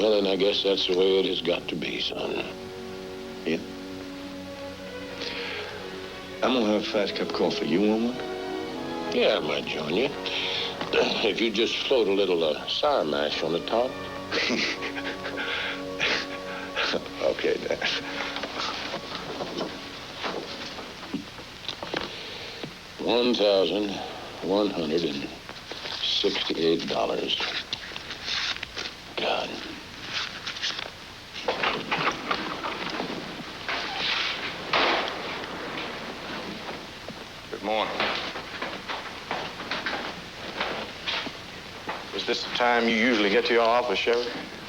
Well, then I guess that's the way it has got to be, son. Yeah? I'm gonna have a fast cup of coffee. You want one? Yeah, I might join you. If you just float a little sour mash on the top. Okay, Dad. $1,168. God. Good morning. Is this the time you usually get to your office, Sheriff?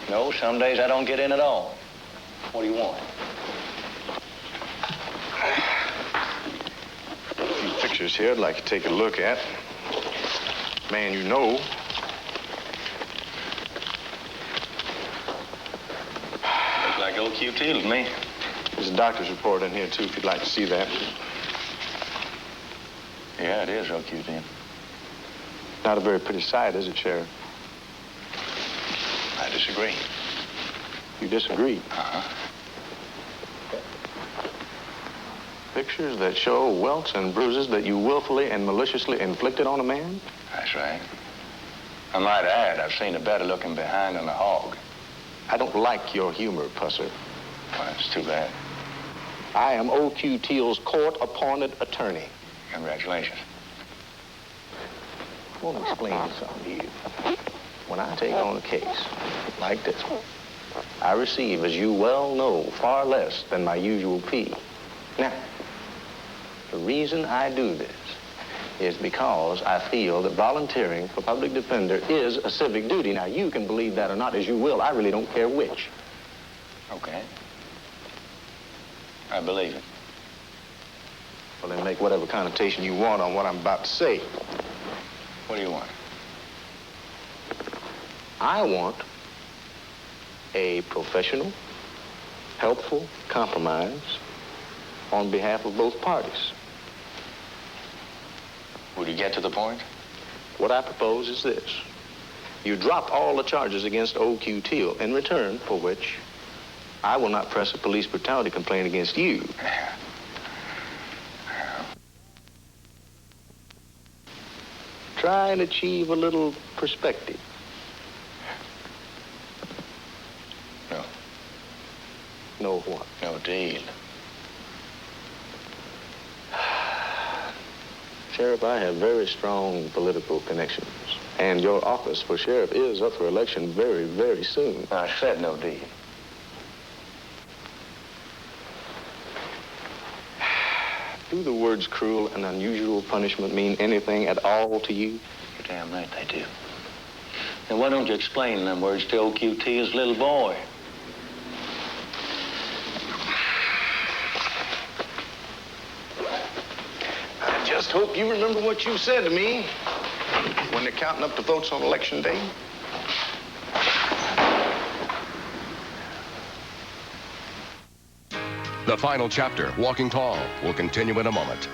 No, some days I don't get in at all. What do you want? A few pictures here I'd like to take a look at. Man, you know. Looks like old QT to me. There's a doctor's report in here, too, if you'd like to see that. Yeah, it is old QT. Not a very pretty sight, is it, Sheriff? I disagree. You disagree? Uh-huh. Pictures that show welts and bruises that you willfully and maliciously inflicted on a man? That's right. I might add, I've seen a better looking behind than a hog. I don't like your humor, Pusser. Well, that's too bad. I am O.Q. Teal's court-appointed attorney. Congratulations. I want to explain something to you. When I take on a case like this one, I receive, as you well know, far less than my usual fee. Now, the reason I do this is because I feel that volunteering for public defender is a civic duty. Now, you can believe that or not, as you will. I really don't care which. Okay. I believe it. Well, then make whatever connotation you want on what I'm about to say. What do you want? I want a professional, helpful compromise on behalf of both parties. Would you get to the point? What I propose is this. You drop all the charges against O.Q. Teal, in return for which I will not press a police brutality complaint against you. Try and achieve a little perspective. No. No what? No deal. Sheriff, I have very strong political connections. And your office for sheriff is up for election very, very soon. I said no deal. Do the words cruel and unusual punishment mean anything at all to you? You're damn right they do. And why don't you explain them words to old QT's little boy? I just hope you remember what you said to me when they're counting up the votes on election day. The final chapter, Walking Tall, will continue in a moment.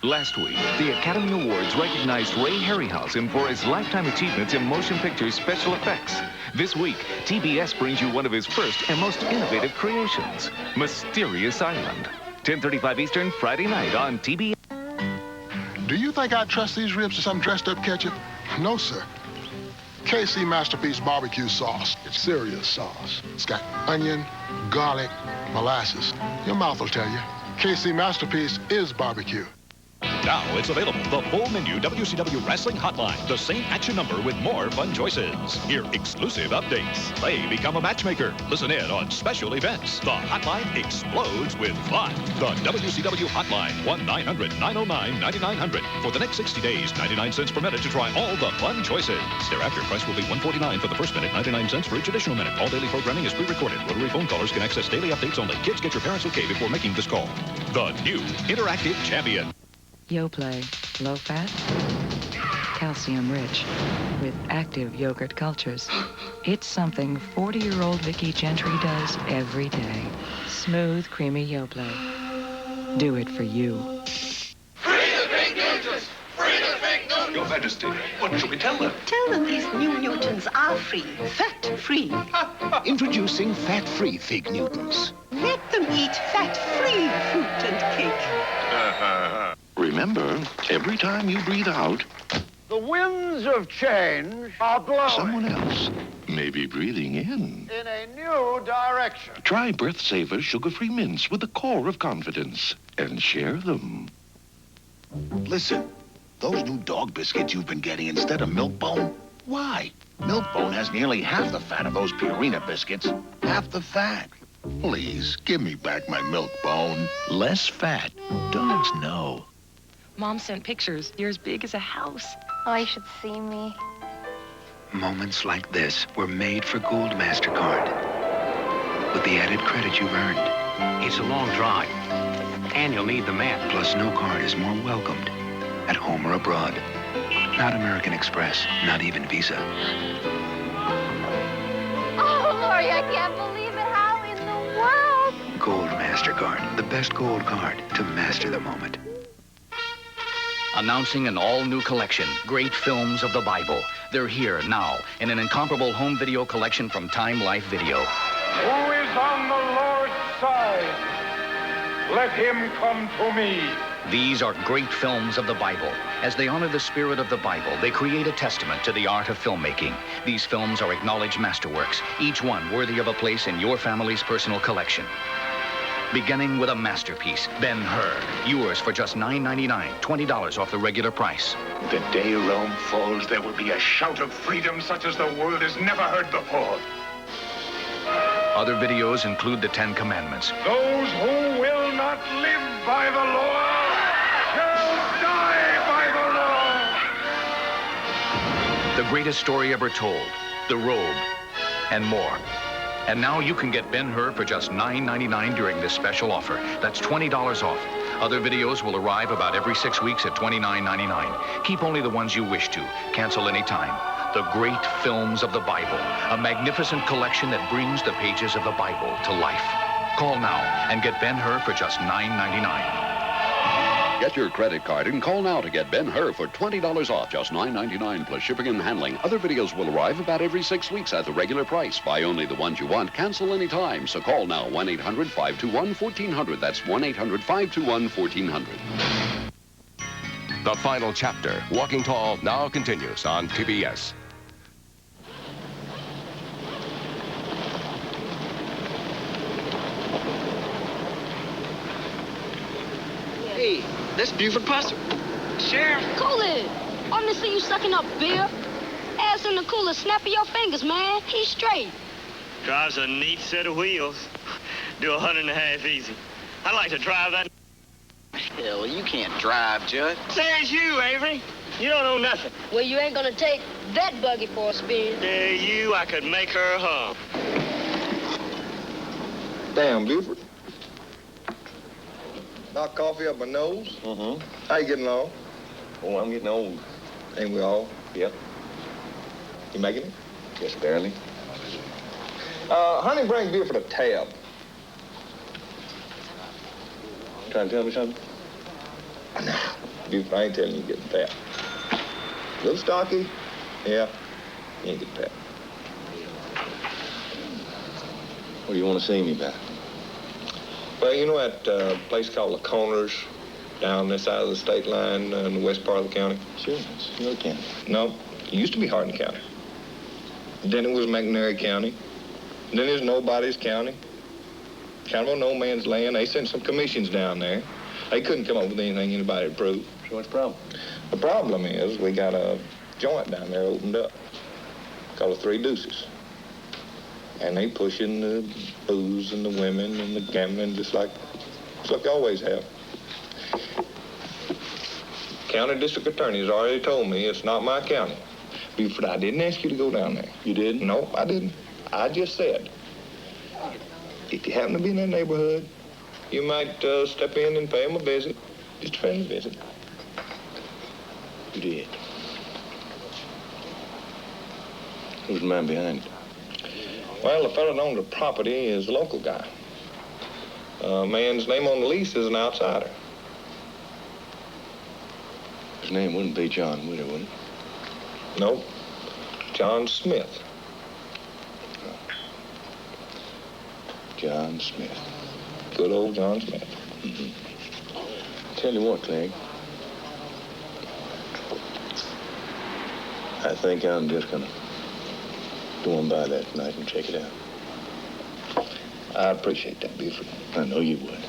Last week, the Academy Awards recognized Ray Harryhausen for his lifetime achievements in motion picture special effects. This week, TBS brings you one of his first and most innovative creations, Mysterious Island. 10:35 Eastern, Friday night on TBS. Do you think I'd trust these ribs to some dressed-up ketchup? No, sir. KC Masterpiece Barbecue Sauce. It's serious sauce. It's got onion, garlic, molasses. Your mouth will tell you. KC Masterpiece is barbecue. Now it's available, the full menu WCW Wrestling Hotline. The same action number with more fun choices. Hear exclusive updates. Play Become a Matchmaker. Listen in on special events. The hotline explodes with fun. The WCW Hotline, 1-900-909-9900. For the next 60 days, 99 cents per minute to try all the fun choices. Thereafter, price will be $1.49 for the first minute, 99 cents for each additional minute. All daily programming is pre-recorded. Rotary phone callers can access daily updates only. Kids, get your parents okay before making this call. The new Interactive Champion. YoPlay, low fat, calcium rich, with active yogurt cultures. It's something 40-year-old Vicky Gentry does every day. Smooth, creamy YoPlay. Do it for you. Free the fake news! Free the fake news! Your Majesty, what should we tell them? Tell them these new Newtons are free, fat-free. Introducing fat-free Fig Newtons. Let them eat fat-free fruit and cake. Remember, every time you breathe out, the winds of change are blowing. Someone else may be breathing in a new direction. Try Breath Saver sugar-free mints with the core of confidence and share them. Listen, those new dog biscuits you've been getting instead of Milk-Bone, why? Milk-Bone has nearly half the fat of those Purina biscuits. Half the fat. Please, give me back my Milk-Bone. Less fat. Dogs know. Mom sent pictures. You're as big as a house. Oh, you should see me. Moments like this were made for Gold MasterCard. With the added credit you've earned. It's a long drive, and you'll need the map. Plus, no card is more welcomed at home or abroad. Not American Express, not even Visa. Oh, Lori, I can't believe it. How in the world? Gold MasterCard, the best gold card to master the moment. Announcing an all-new collection, Great Films of the Bible. They're here now in an incomparable home video collection from Time Life Video. Who is on the Lord's side? Let him come to me. These are great films of the Bible. As they honor the spirit of the Bible, they create a testament to the art of filmmaking. These films are acknowledged masterworks, each one worthy of a place in your family's personal collection. Beginning with a masterpiece, Ben-Hur. Yours for just $9.99, $20 off the regular price. The day Rome falls, there will be a shout of freedom such as the world has never heard before. Other videos include the Ten Commandments. Those who will not live by the law shall die by the law. The greatest story ever told, The Robe, and more. And now you can get Ben-Hur for just $9.99 during this special offer. That's $20 off. Other videos will arrive about every 6 weeks at $29.99. Keep only the ones you wish to. Cancel anytime. The Great Films of the Bible. A magnificent collection that brings the pages of the Bible to life. Call now and get Ben-Hur for just $9.99. Get your credit card and call now to get Ben-Hur for $20 off, just $9.99 plus shipping and handling. Other videos will arrive about every 6 weeks at the regular price. Buy only the ones you want. Cancel anytime. So call now, 1-800-521-1400. That's 1-800-521-1400. The final chapter, Walking Tall, now continues on TBS. Hey, that's Buford Pusser. Sheriff. Cooley, I want to see you sucking up beer. Ass in the cooler, snapping your fingers, man. He's straight. Drives a neat set of wheels. Do 100.5 easy. I'd like to drive that. Hell, you can't drive, Judge. Says you, Avery. You don't know nothing. Well, you ain't gonna take that buggy for a spin. Yeah, I could make her hum. Damn, Buford. Knock coffee up my nose? Mm-hmm. How you getting along? Oh, I'm getting old. Ain't we all? Yep. You making it? Just barely. Honey, bring Buford a tab. Trying to tell me something? No, Buford, I ain't telling you to get a tab. Little stocky? Yeah, you ain't get a tab. What do you want to see me about? Well, you know that place called the Corners down this side of the state line in the west part of the county? Sure, it's your county. No, it used to be Hardin County. Then it was McNairy County. Then there's Nobody's County. Kind of a no man's land. They sent some commissions down there. They couldn't come up with anything anybody would prove. So what's the problem? The problem is we got a joint down there opened up called the Three Deuces. And they pushing the booze and the women and the gambling just like they always have. County district attorney's already told me it's not my county. Buford, I didn't ask you to go down there. You did? No, I didn't. I just said, if you happen to be in that neighborhood, you might step in and pay them a visit. Just a friendly visit. You did. Who's the man behind it? Well, the fellow that owns the property is a local guy. Man's name on the lease is an outsider. His name wouldn't be John Witter, would it? No, John Smith. John Smith. Good old John Smith. Tell you what, Clegg. I think I'm just gonna go on by that tonight and check it out. I appreciate that, Buford. I know you would.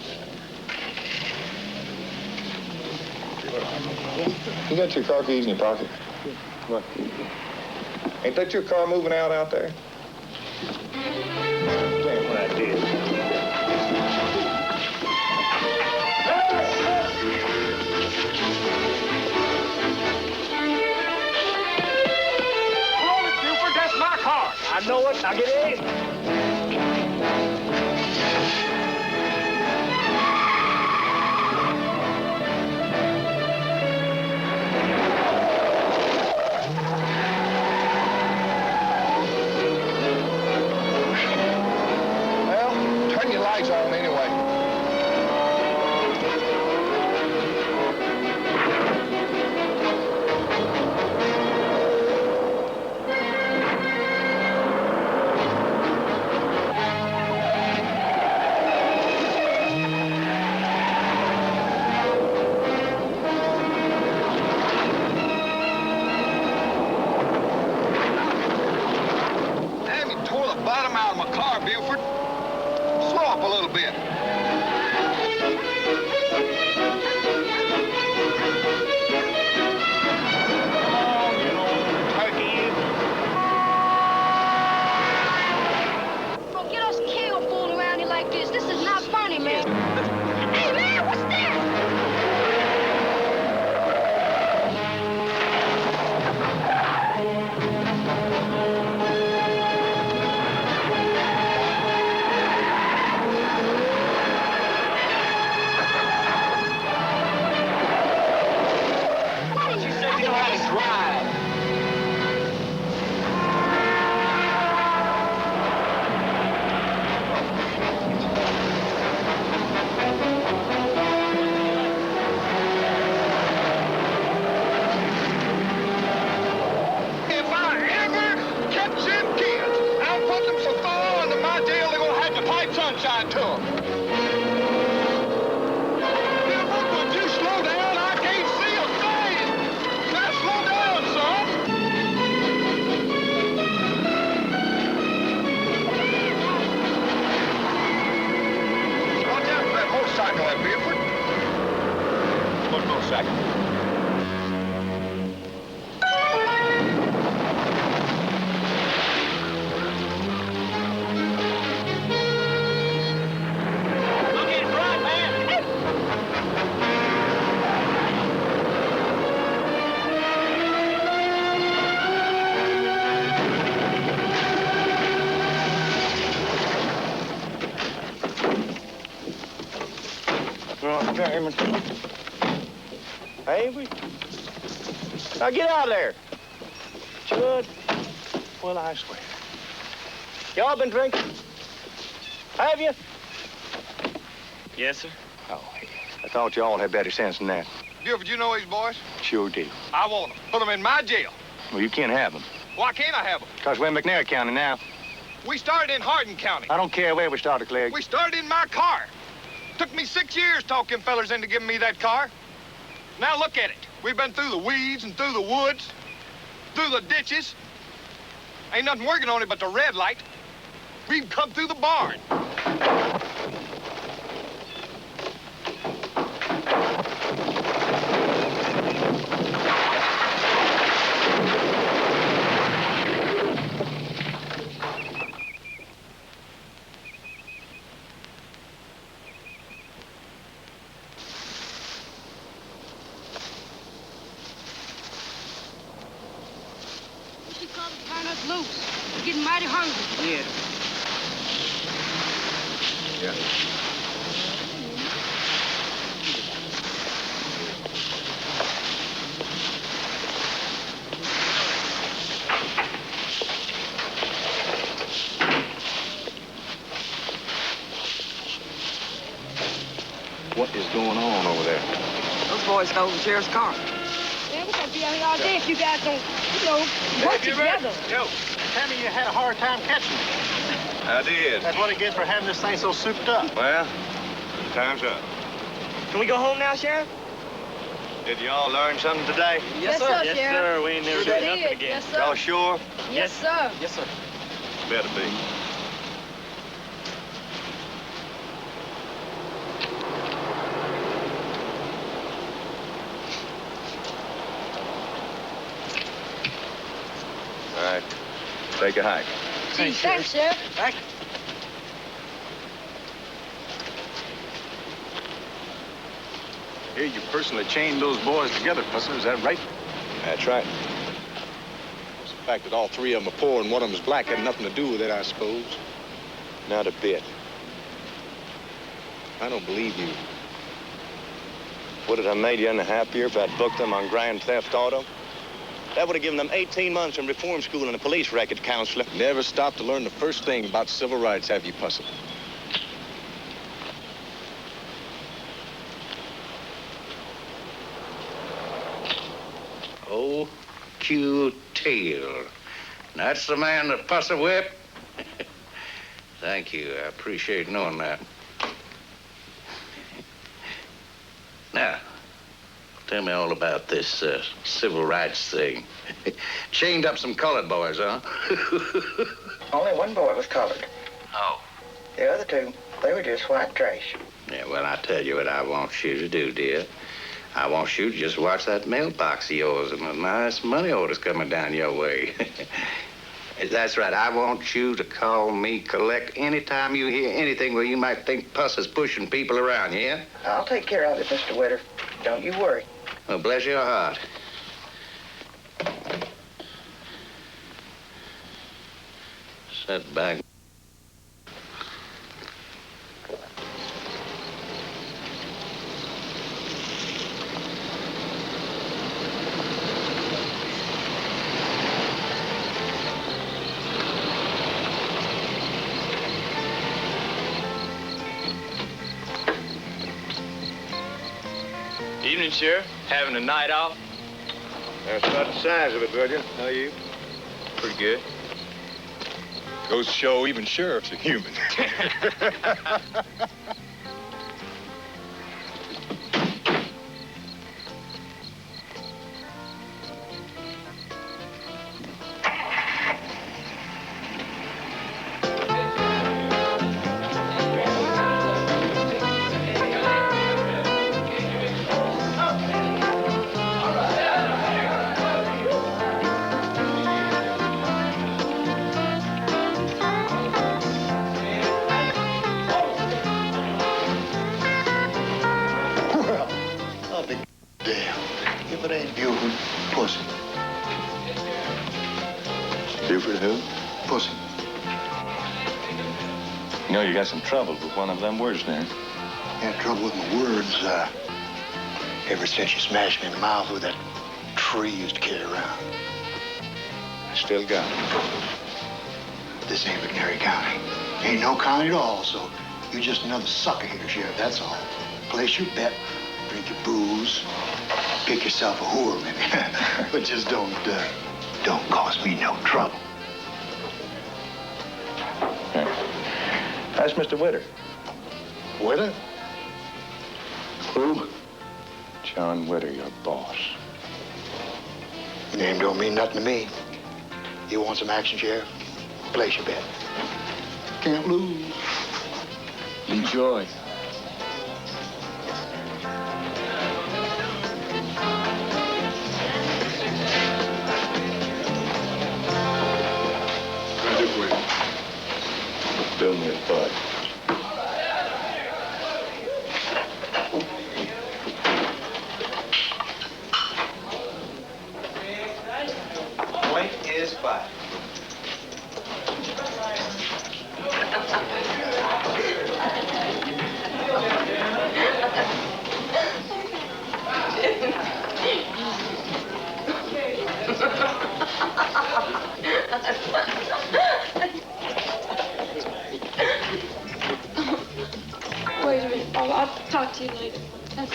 You got your car keys in your pocket? What? Ain't that your car moving out there? Damn what I did. Hold it, Buford. That's my car. I know it. Now get in. Turn your lights on anyway. Damn, you tore the bottom out of my car, Buford. Slow up a little bit. Bro, get us killed fooling around here like this. This is not funny, man. Hey, man, what's this? She said you know how to drive. If I ever catch them kids, I'll put them so far under my jail they're gonna have to pipe sunshine to them. Buford, would you slow down? I can't see a thing. Now slow down, son. Watch out for that motorcycle, there, Buford. What motorcycle? Look at it right, man. Right, Chairman. Avery? Now get out of there. Judd? Well, I swear. Y'all been drinking? Have you? Yes, sir. Oh, I thought y'all had better sense than that. Buford, you know these boys? Sure do. I want them. Put them in my jail. Well, you can't have them. Why can't I have them? Because we're in McNair County now. We started in Hardin County. I don't care where we started, Clegg. We started in my car. Took me 6 years to talk them fellers into giving me that car. Now look at it. We've been through the weeds and through the woods, through the ditches. Ain't nothing working on it but the red light. We've come through the barn. She come to turn us loose. We're getting mighty hungry. Yeah. What is going on over there? Those boys stole the sheriff's car. They be out here all day if you guys don't, work together. Yo, tell me you had a hard time catching me. I did. That's what I get for having this thing so souped up. Well, time's up. Can we go home now, Sheriff? Did y'all learn something today? Yes, sir, Yes, Sheriff. sir. We ain't never Sure doing nothing did. again. Yes, sir. Y'all sure? Yes, sir. Yes, sir. Better be. All right. Take a hike. Thanks, Sheriff. Thank you. Here, you personally chained those boys together, Pussy. Is that right? That's right. The fact that all three of them are poor and one of them is black had nothing to do with it, I suppose. Not a bit. I don't believe you. Would it have made you any happier if I'd booked them on grand theft auto? That would have given them 18 months in reform school and a police record counselor. Never stopped to learn the first thing about civil rights, have you, Pussy? Oh, Q-Tail. That's the man that Pussy whipped? Thank you. I appreciate knowing that. Now, tell me all about this civil rights thing. Chained up some colored boys, huh? Only one boy was colored. Oh. The other two, they were just white trash. Yeah, well, I tell you what I want you to do, dear. I want you to just watch that mailbox of yours and the nice money orders coming down your way. That's right. I want you to call me, collect anytime you hear anything where you might think Puss is pushing people around, yeah? I'll take care of it, Mr. Witter. Don't you worry. Well, bless your heart. Sit back. Evening, Sheriff. Having a night out? That's about the size of it, Virgil. How are you? Pretty good. Goes to show even sheriffs are human. Buford who? Pussy. You know, you got some trouble with one of them words there. Had trouble with my words, ever since you smashed me in the mouth with that tree you used to carry around. Still got it. This ain't McNairy County. Ain't no county at all, so you're just another sucker here, Sheriff, that's all. Place your bet, drink your booze, pick yourself a whore, maybe. But just don't cause me no trouble. That's Mr. Witter. Witter? Who? John Witter, your boss. Your name don't mean nothing to me. You want some action, Sheriff? Place your bet. Can't lose. Enjoy. Bill me a bud. Point is 5. Wait a minute, Bob. I'll talk to you later. That's...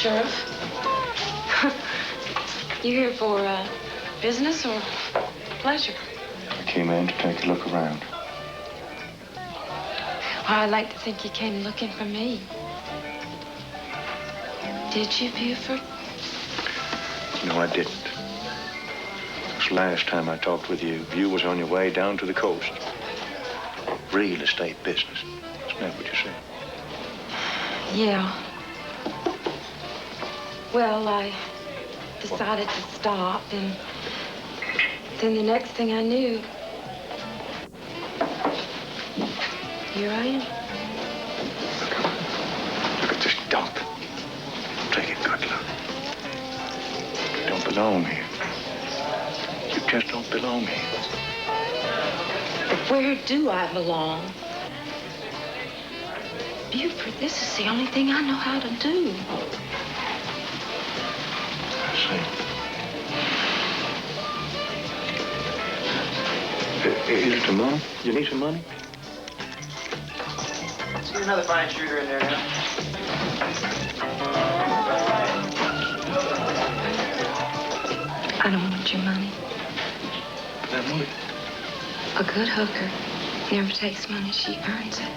Sheriff. You here for business or pleasure? I came in to take a look around. Well, I'd like to think you came looking for me. Did you, Buford? No, I didn't. This last time I talked with you, you was on your way down to the coast. Real estate business. Isn't that what you said? Yeah. Well, I decided to stop, and then the next thing I knew, here I am. Look at this dump. Take it good, look. You don't belong here. You just don't belong here. But where do I belong? Buford, this is the only thing I know how to do. I see. Is it the money? You need some money? See another fine shooter in there now. I don't want your money. That money? A good hooker never takes money, she earns it.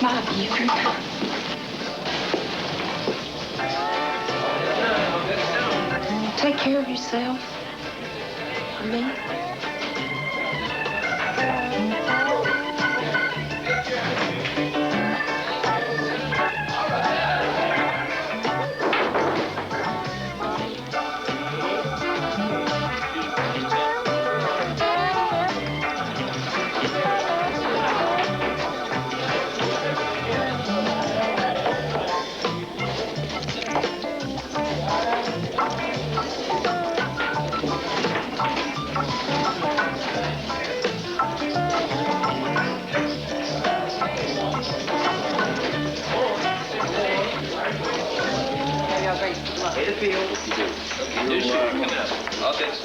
Bye, Buford. Take care of yourself. For me.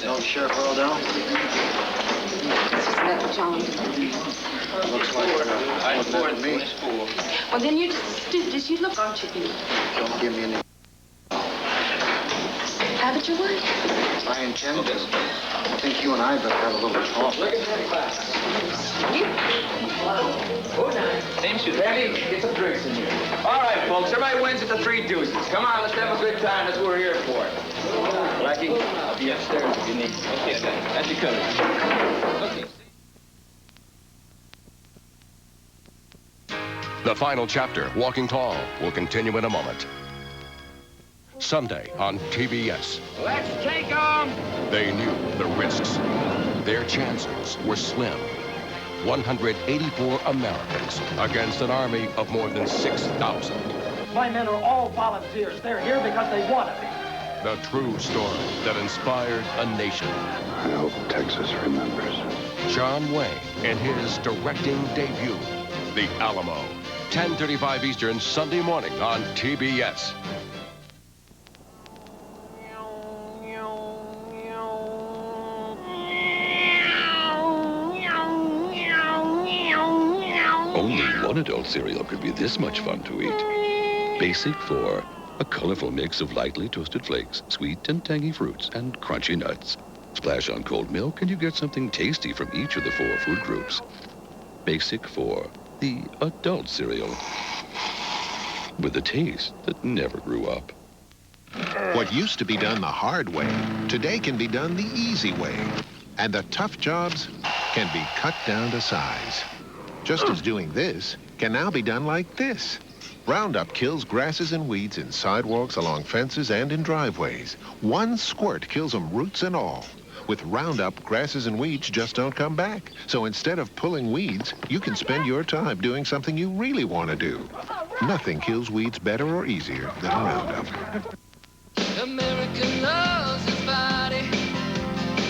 No Sheriff Earl down? That's John. Looks like it me. Well, then you're just as stupid as you look, aren't you, Buford? Don't give me any. Have it your way. I intend to. I think you and I better have a little talk. Same shooter. Ready? Get some drinks in here. All right, folks. Everybody wins at the Three Deuces. Come on, let's have a good time. That's what we're here for. Blackie, I'll be upstairs if you need. Okay, that's your cover. Okay. The final chapter, Walking Tall, will continue in a moment. Sunday on TBS. Let's take them! They knew the risks. Their chances were slim. 184 Americans against an army of more than 6,000. My men are all volunteers. They're here because they want to be. The true story that inspired a nation. I hope Texas remembers. John Wayne in his directing debut, The Alamo. 10:35 Eastern, Sunday morning on TBS. Only one adult cereal could be this much fun to eat. Basic for a colorful mix of lightly toasted flakes, sweet and tangy fruits, and crunchy nuts. Splash on cold milk and you get something tasty from each of the 4 food groups. Basic for the adult cereal, with a taste that never grew up. What used to be done the hard way, today can be done the easy way. And the tough jobs can be cut down to size. Just as doing this can now be done like this. Roundup kills grasses and weeds in sidewalks, along fences, and in driveways. One squirt kills them, roots and all. With Roundup, grasses and weeds just don't come back. So instead of pulling weeds, you can spend your time doing something you really want to do. Nothing kills weeds better or easier than Roundup. America loves its body.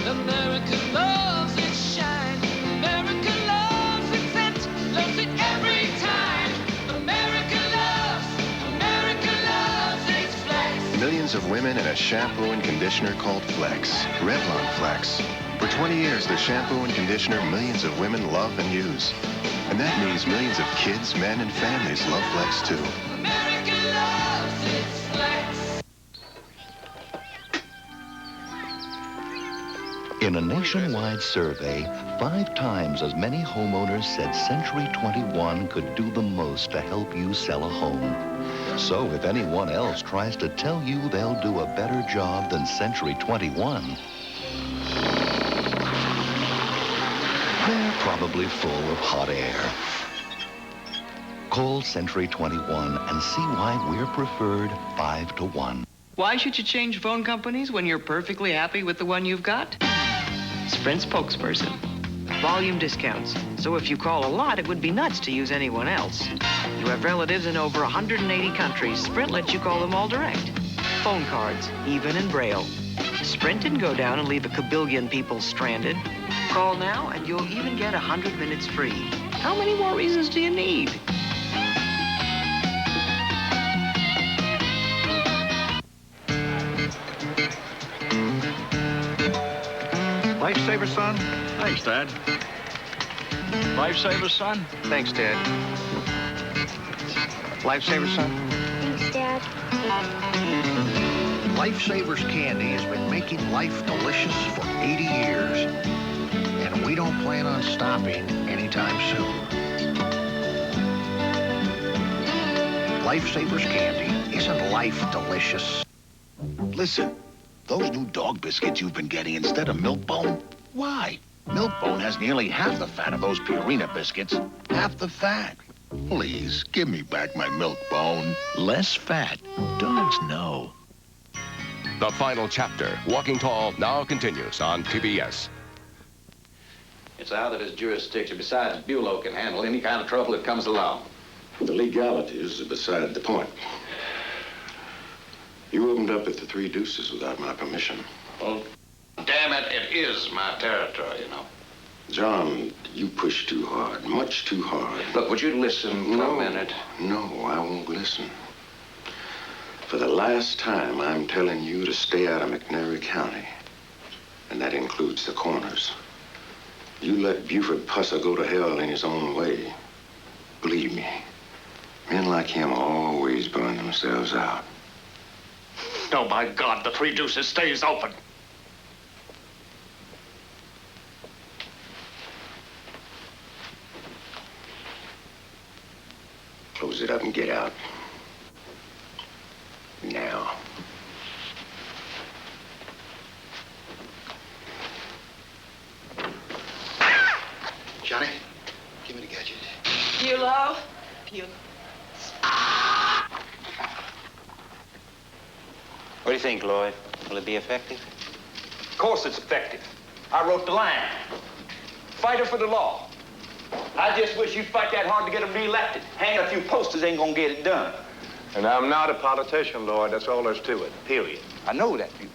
America loves its shine. America loves its scent. Loves it every time. America loves its flags. Millions millions of women in a shampoo and conditioner called Flex. Revlon Flex. For 20 years, the shampoo and conditioner millions of women love and use. And that means millions of kids, men, and families love Flex, too. America loves its Flex. In a nationwide survey, 5 times as many homeowners said Century 21 could do the most to help you sell a home. So if anyone else tries to tell you they'll do a better job than Century 21, they're probably full of hot air. Call Century 21 and see why we're preferred 5 to 1. Why should you change phone companies when you're perfectly happy with the one you've got? Sprint spokesperson. Volume discounts. So if you call a lot, it would be nuts to use anyone else. You have relatives in over 180 countries. Sprint lets you call them all direct. Phone cards, even in Braille. Sprint didn't go down and leave a kabillion people stranded. Call now and you'll even get 100 minutes free. How many more reasons do you need? Lifesaver, son? Thanks, Dad. Lifesaver, son? Thanks, Dad. Lifesaver, son? Thanks, Dad. Lifesavers Candy has been making life delicious for 80 years. And we don't plan on stopping anytime soon. Lifesavers Candy isn't life delicious. Listen, those new dog biscuits you've been getting instead of Milkbone, why? Milkbone has nearly half the fat of those Purina biscuits. Half the fat. Please, give me back my Milkbone. Less fat. Dogs know. The final chapter, Walking Tall, now continues on TBS. It's out of his jurisdiction. Besides, Bulow can handle any kind of trouble that comes along. The legalities are beside the point. You opened up at the Three Deuces without my permission. Well, damn it, it is my territory, you know. John, you pushed too hard, much too hard. Look, would you listen for a minute? No, I won't listen. For the last time, I'm telling you to stay out of McNairy County. And that includes the corners. You let Buford Pusser go to hell in his own way. Believe me, men like him always burn themselves out. Oh, my God, the Three Deuces stays open. Close it up and get out. Now. Johnny, give me the gadget. Bulow? What do you think, Lloyd? Will it be effective? Of course it's effective. I wrote the line. Fighter for the law. I just wish you'd fight that hard to get him reelected. Hanging a few posters ain't gonna get it done. And I'm not a politician, Lloyd. That's all there's to it, period. I know that, Buford.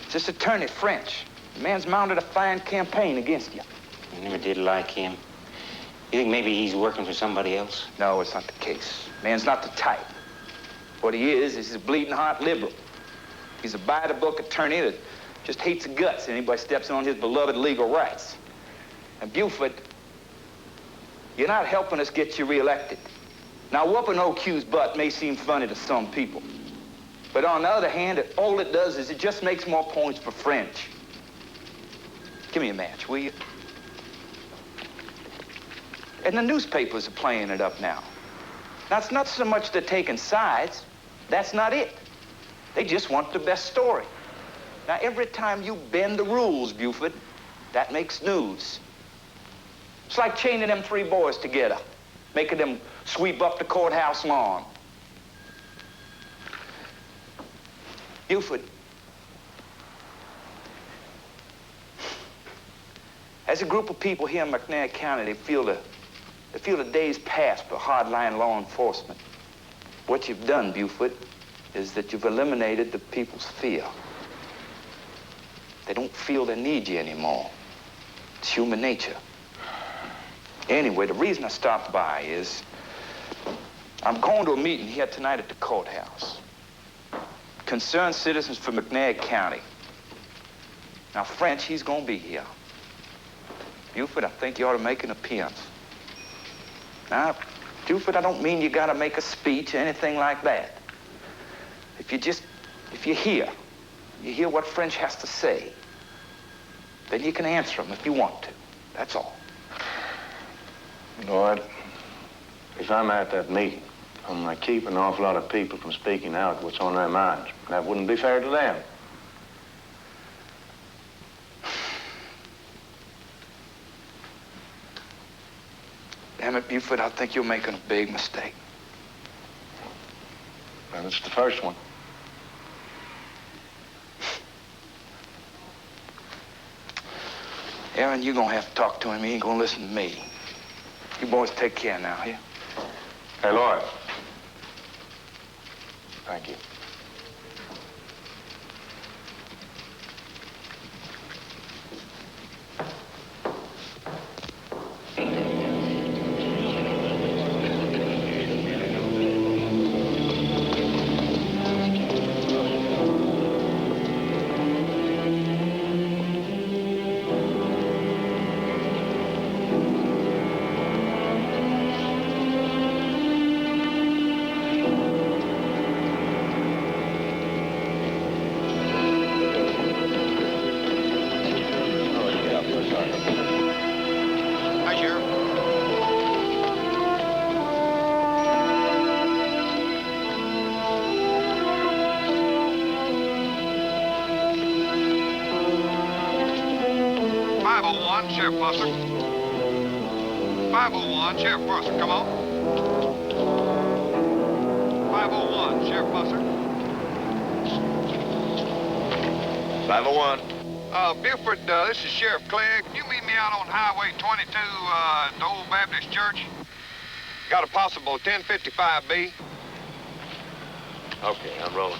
It's this attorney, French. The man's mounted a fine campaign against you. I never did like him. You think maybe he's working for somebody else? No, it's not the case. Man's not the type. What he is he's a bleeding heart liberal. He's a by-the-book attorney that just hates the guts anybody steps on his beloved legal rights. And Buford, you're not helping us get you reelected. Now, whooping OQ's butt may seem funny to some people. But on the other hand, all it does is it just makes more points for French. Give me a match, will you? And the newspapers are playing it up now. Now, it's not so much they're taking sides. That's not it. They just want the best story. Now, every time you bend the rules, Buford, that makes news. It's like chaining them 3 boys together, making them sweep up the courthouse lawn. Buford, as a group of people here in McNair County, they feel the days past for hardline law enforcement. What you've done, Buford, is that you've eliminated the people's fear. They don't feel they need you anymore. It's human nature. Anyway, the reason I stopped by is I'm going to a meeting here tonight at the courthouse. concerned citizens for McNair County. Now, French, he's gonna be here. Buford, I think you ought to make an appearance. Now, Buford, I don't mean you gotta make a speech or anything like that. If you hear what French has to say, then you can answer him if you want to. That's all. Lloyd, if I'm at that meeting, I'm gonna keep an awful lot of people from speaking out what's on their minds. That wouldn't be fair to them. Damn it, Buford, I think you're making a big mistake. And it's the first one. Aaron, you're gonna have to talk to him. He ain't gonna listen to me. You boys take care now, yeah? Hey, Lloyd. Thank you. Hi, Sheriff. Sheriff Buster. 501, Sheriff Buster, come on. 501, Sheriff Buster. 501. Buford, this is Sheriff Clegg. Can you meet me out on Highway 22 at the Old Baptist Church? Got a possible 1055B. Okay, I'm rolling.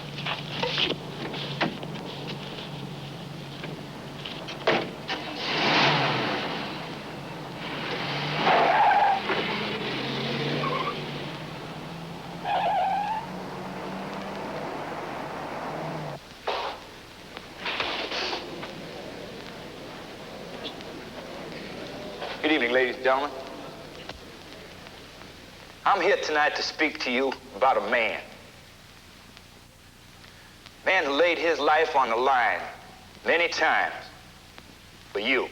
Good evening, ladies and gentlemen. I'm here tonight to speak to you about a man. Man who laid his life on the line many times for you.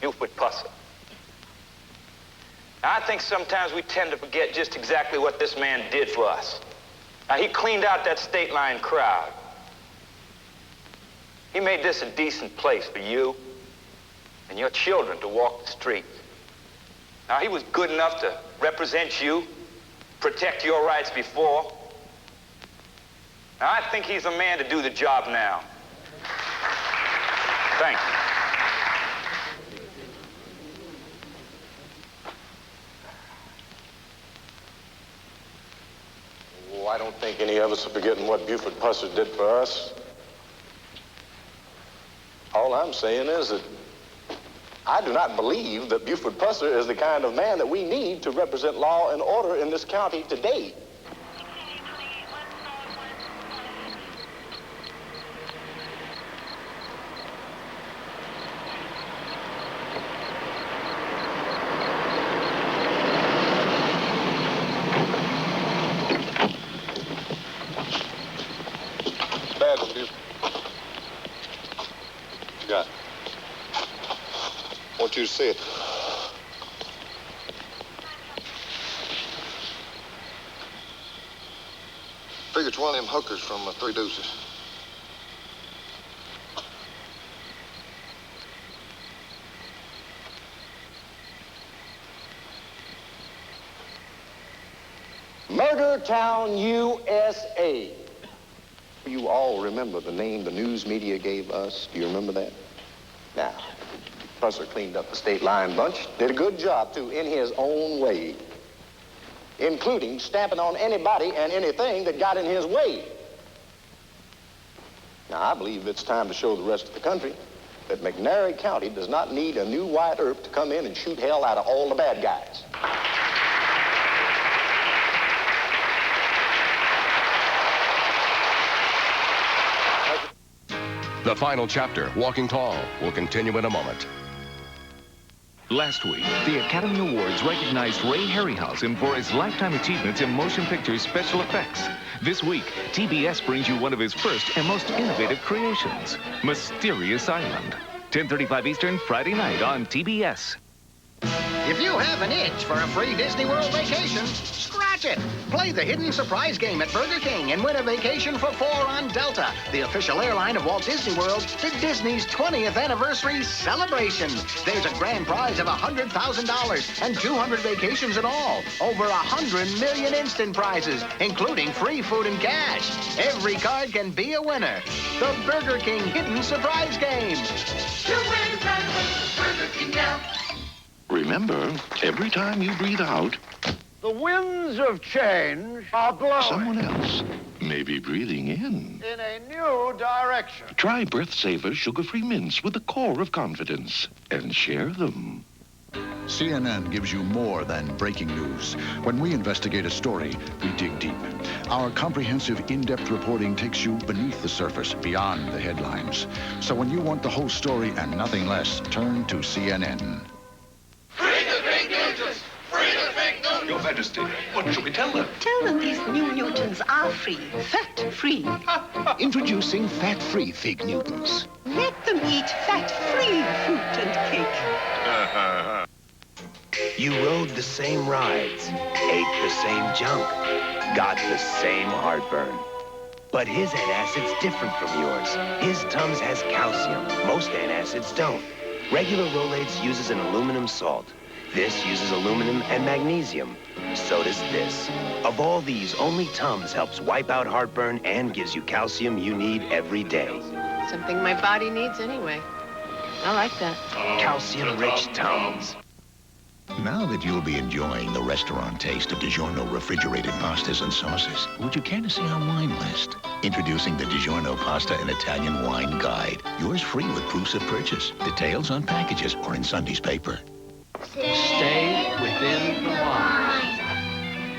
Buford Pusser. Now, I think sometimes we tend to forget just exactly what this man did for us. Now, he cleaned out that state line crowd. He made this a decent place for you and your children to walk the streets. Now, he was good enough to represent you, protect your rights before. Now, I think he's the man to do the job now. Thank you. Oh, I don't think any of us are forgetting what Buford Pusser did for us. All I'm saying is that I do not believe that Buford Pusser is the kind of man that we need to represent law and order in this county today. It's bad of you. What you got? I want you to see it. Figure it's one of them hookers from Three Deuces. Murder Town, USA. You all remember the name the news media gave us? Do you remember that? Now, Pusser cleaned up the state line bunch, did a good job, too, in his own way, including stamping on anybody and anything that got in his way. Now, I believe it's time to show the rest of the country that McNairy County does not need a new Wyatt Earp to come in and shoot hell out of all the bad guys. The final chapter, Walking Tall, will continue in a moment. Last week, the Academy Awards recognized Ray Harryhausen for his lifetime achievements in motion picture special effects. This week, TBS brings you one of his first and most innovative creations, Mysterious Island. 10:35 Eastern, Friday night on TBS. If you have an itch for a free Disney World vacation, scratch it. Play the hidden surprise game at Burger King and win a vacation for 4 on Delta, the official airline of Walt Disney World, to Disney's 20th anniversary celebration. There's a grand prize of $100,000 and 200 vacations in all. Over 100 million instant prizes, including free food and cash. Every card can be a winner. The Burger King hidden surprise game. You win Burger King now. Remember, every time you breathe out, the winds of change are blowing. Someone else may be breathing in a new direction. Try Breath Saver sugar-free mints with the core of confidence and share them. CNN gives you more than breaking news. When we investigate a story, we dig deep. Our comprehensive, in-depth reporting takes you beneath the surface, beyond the headlines. So when you want the whole story and nothing less, turn to CNN. Your Majesty, what should we tell them? Tell them these new Newtons are free, fat-free. Introducing fat-free Fig Newtons. Let them eat fat-free fruit and cake. You rode the same rides, ate the same junk, got the same heartburn. But his antacid's different from yours. His Tums has calcium. Most antacids don't. Regular Rolaids uses an aluminum salt. This uses aluminum and magnesium. So does this. Of all these, only Tums helps wipe out heartburn and gives you calcium you need every day. Something my body needs anyway. I like that. Calcium-rich Tums. Now that you'll be enjoying the restaurant taste of DiGiorno refrigerated pastas and sauces, would you care to see our wine list? Introducing the DiGiorno Pasta and Italian Wine Guide. Yours free with proofs of purchase. Details on packages or in Sunday's paper. Stay within the lines.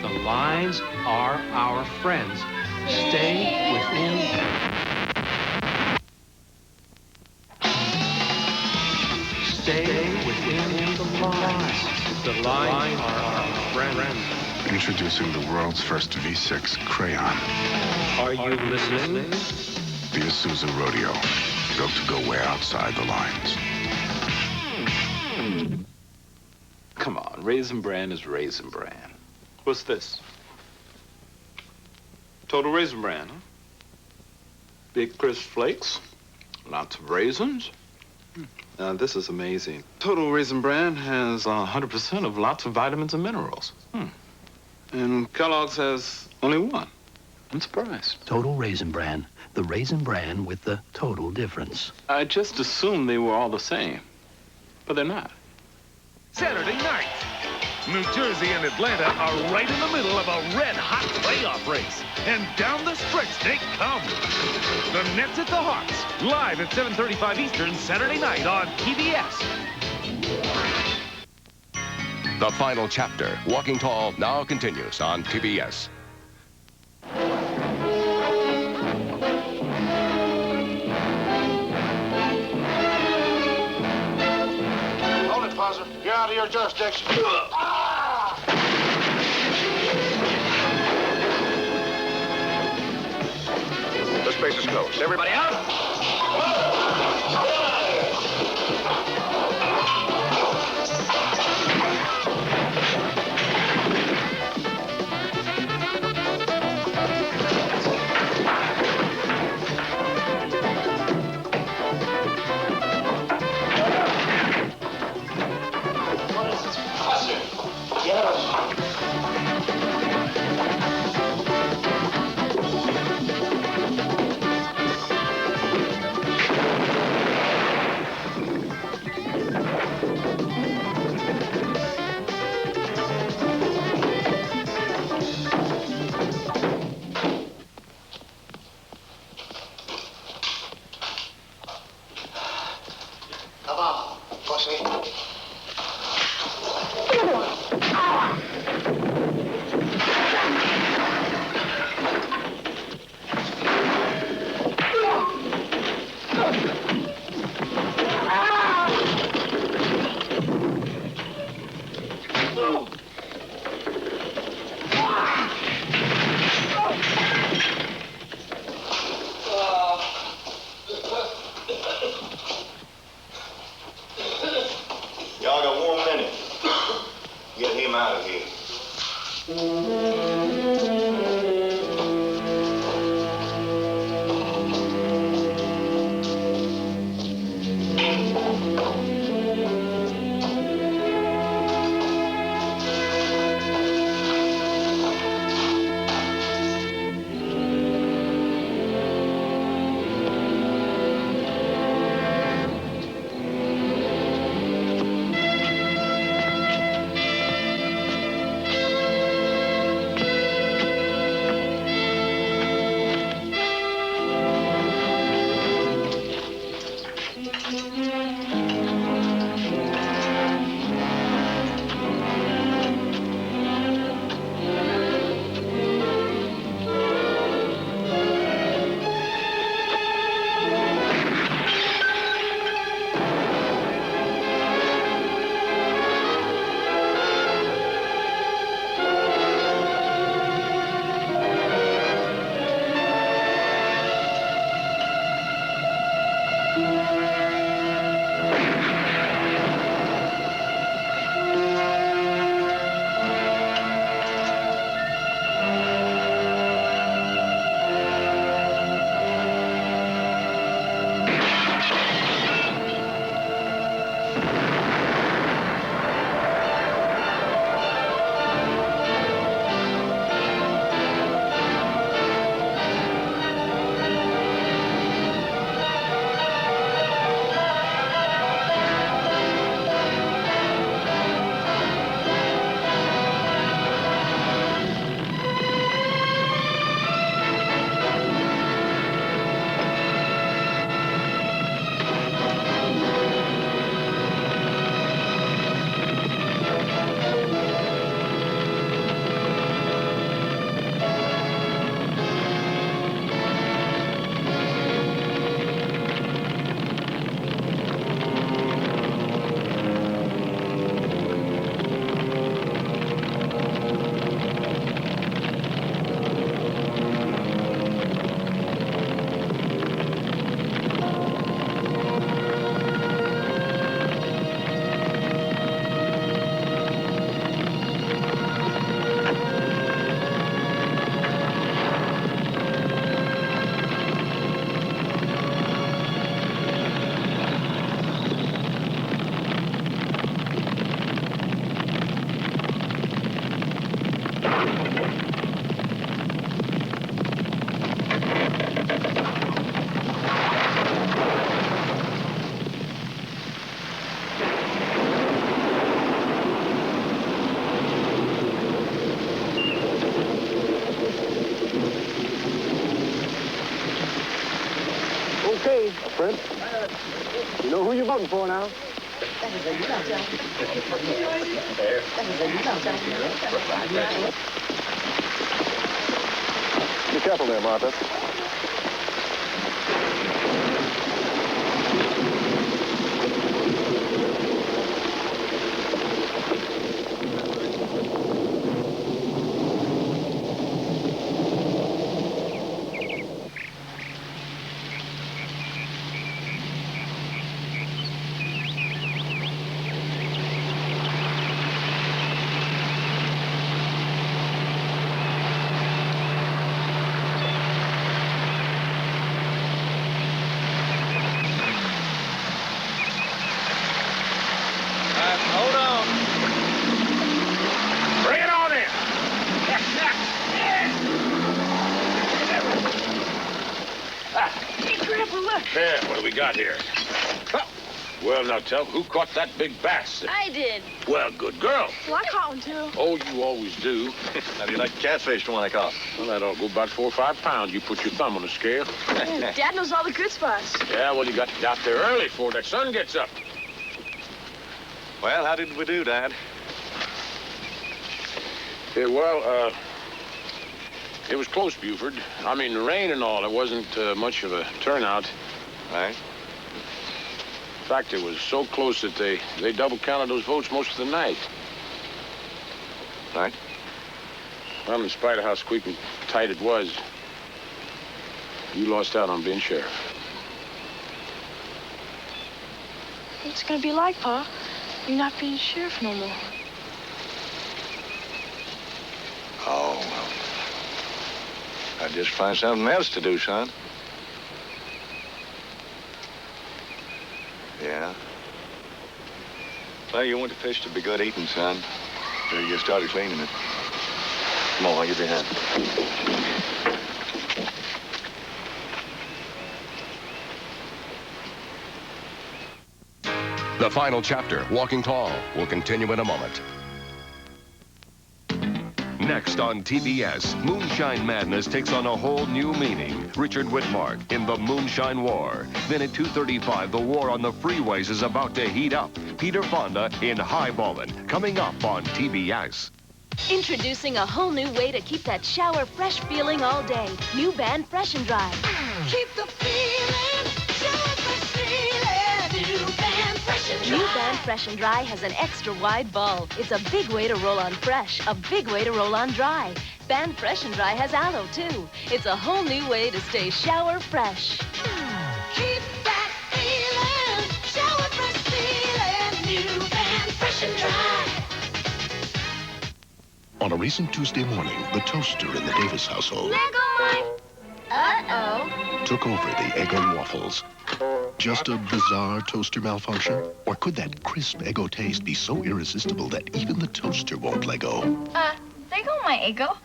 The lines are our friends. Stay within. Stay within the lines. The lines are our friends. Introducing the world's first V6 crayon. Are you listening? The Isuzu Rodeo. Built to go way outside the lines. Come on, Raisin Bran is Raisin Bran. What's this? Total Raisin Bran, huh? Big crisp flakes, lots of raisins. This is amazing. Total Raisin Bran has 100% of lots of vitamins and minerals. And Kellogg's has only one. I'm surprised. Total Raisin Bran. The Raisin Bran with the total difference. I just assumed they were all the same, but they're not. Saturday night. New Jersey and Atlanta are right in the middle of a red-hot playoff race. And down the stretch they come. The Nets at the Hawks, live at 7:35 Eastern, Saturday night on TBS. The final chapter, Walking Tall, now continues on TBS. You're out of your jurisdiction. The space is closed. Everybody out! out of here. Okay, Prince. You know who you're voting for now? Be careful there, Martha. Hold on. Bring it on in. Hey, Grandpa, look. Yeah, what do we got here? Oh. Well, now tell who caught that big bass? I did. Well, good girl. Well, I caught one, too. Oh, you always do. How do you like the catfish, the one I caught? Well, that ought to go about 4 or 5 pounds. You put your thumb on the scale. Dad knows all the good spots. Yeah, well, you got to get out there early before that sun gets up. Well, how did we do, Dad? Yeah, well, it was close, Buford. I mean, the rain and all, it wasn't much of a turnout. Right. In fact, it was so close that they double counted those votes most of the night. Right. Well, in spite of how squeaking tight it was, you lost out on being sheriff. What's it gonna be like, Pa? You're not being sheriff no more. I'd just find something else to do, son. Yeah? Well, you want the fish to be good eating, son. So you started cleaning it. Come on, I'll give you a hand. The final chapter, Walking Tall, will continue in a moment. Next on TBS, Moonshine Madness takes on a whole new meaning. Richard Whitmark in the Moonshine War. Then at 2:35, the war on the freeways is about to heat up. Peter Fonda in Highballin', coming up on TBS. Introducing a whole new way to keep that shower fresh feeling all day. New Band Fresh and Dry. Keep the feeling, shower fresh feeling. New Band Fresh and Dry. New Band Fresh and Dry has an extra wide ball. It's a big way to roll on fresh, a big way to roll on dry. Band Fresh and Dry has aloe, too. It's a whole new way to stay shower fresh. Keep that feeling, shower fresh feeling. New Band Fresh and Dry. On a recent Tuesday morning, the toaster in the Davis household took over the Eggo waffles. Just a bizarre toaster malfunction? Or could that crisp Eggo taste be so irresistible that even the toaster won't let go? They go my Eggo.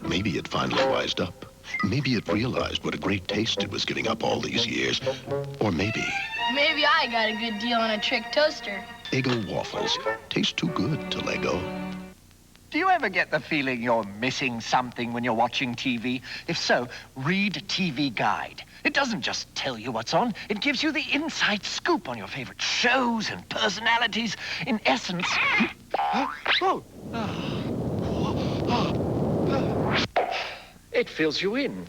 Maybe it finally wised up. Maybe it realized what a great taste it was giving up all these years. Or maybe Maybe I got a good deal on a trick toaster. Eggo waffles taste too good to let go. Do you ever get the feeling you're missing something when you're watching TV? If so, read TV Guide. It doesn't just tell you what's on, it gives you the inside scoop on your favorite shows and personalities. In essence... It fills you in.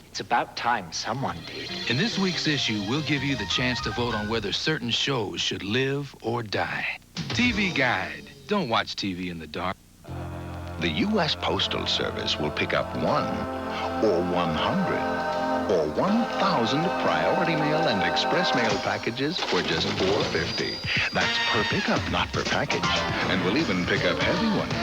It's about time someone did. In this week's issue, we'll give you the chance to vote on whether certain shows should live or die. TV Guide. Don't watch TV in the dark. The U.S. Postal Service will pick up 1 or 100 or 1,000 priority mail and express mail packages for just $4.50. That's per pickup, not per package. And we'll even pick up heavy ones.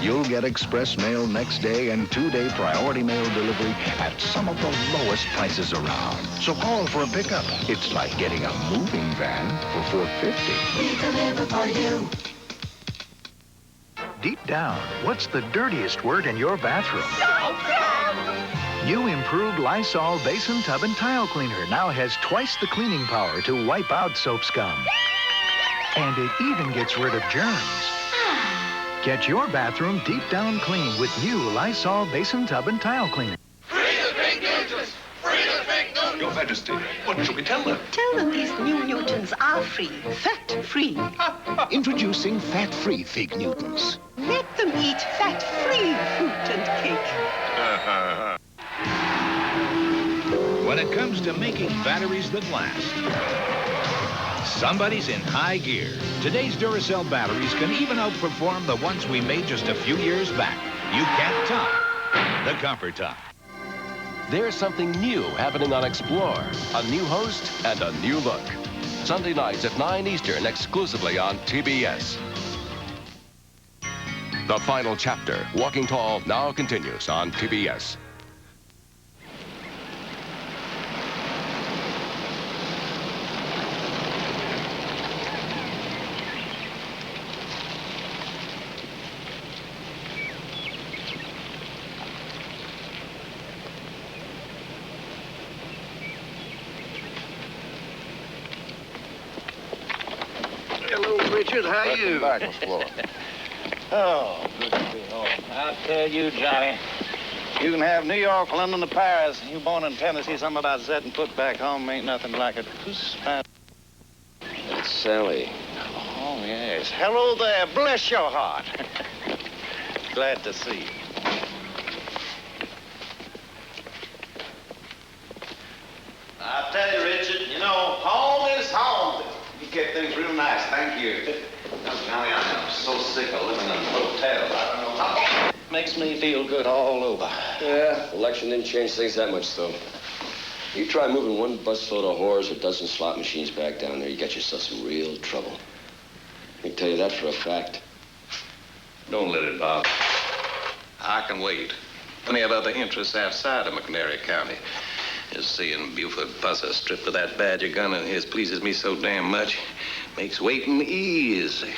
You'll get express mail next day and 2-day priority mail delivery at some of the lowest prices around. So call for a pickup. It's like getting a moving van for $4.50. We deliver for you. Deep down, what's the dirtiest word in your bathroom? New improved Lysol Basin Tub and Tile Cleaner now has twice the cleaning power to wipe out soap scum. And it even gets rid of germs. Get your bathroom deep down clean with new Lysol Basin Tub and Tile Cleaner. Free the fake Newtons! Free the fake Newtons! Your Majesty, what should we tell them? Tell them these new Newtons are free, fat-free. Introducing fat-free fig Newtons. Let them eat fat-free fruit and cake. When it comes to making batteries that last, somebody's in high gear. Today's Duracell batteries can even outperform the ones we made just a few years back. You can't top the Comfort Top. There's something new happening on Explore. A new host and a new look. Sunday nights at 9 Eastern, exclusively on TBS. The final chapter, Walking Tall, now continues on TBS. Hello, Richard. How are you? Back, Miss Flora. Oh, good to be home. I'll tell you, Johnny. You can have New York, London, or Paris. You born in Tennessee, something about setting foot back home ain't nothing like it. Who's Spanish? It's Sally. Oh, yes. Hello there. Bless your heart. Glad to see you. I tell you, Richard, you know, home is home. You kept things real nice. Thank you. Johnny, I'm so sick of living in hotels. I don't know how. Makes me feel good all over. Yeah, election didn't change things that much, though. You try moving one busload of whores or a dozen slot machines back down there, you get yourself some real trouble. I can tell you that for a fact. Don't let it bother. I can wait. Funny about the interests outside of McNairy County. Just seeing Buford Pusser stripped of that Badger gun of his pleases me so damn much. Makes waiting easy.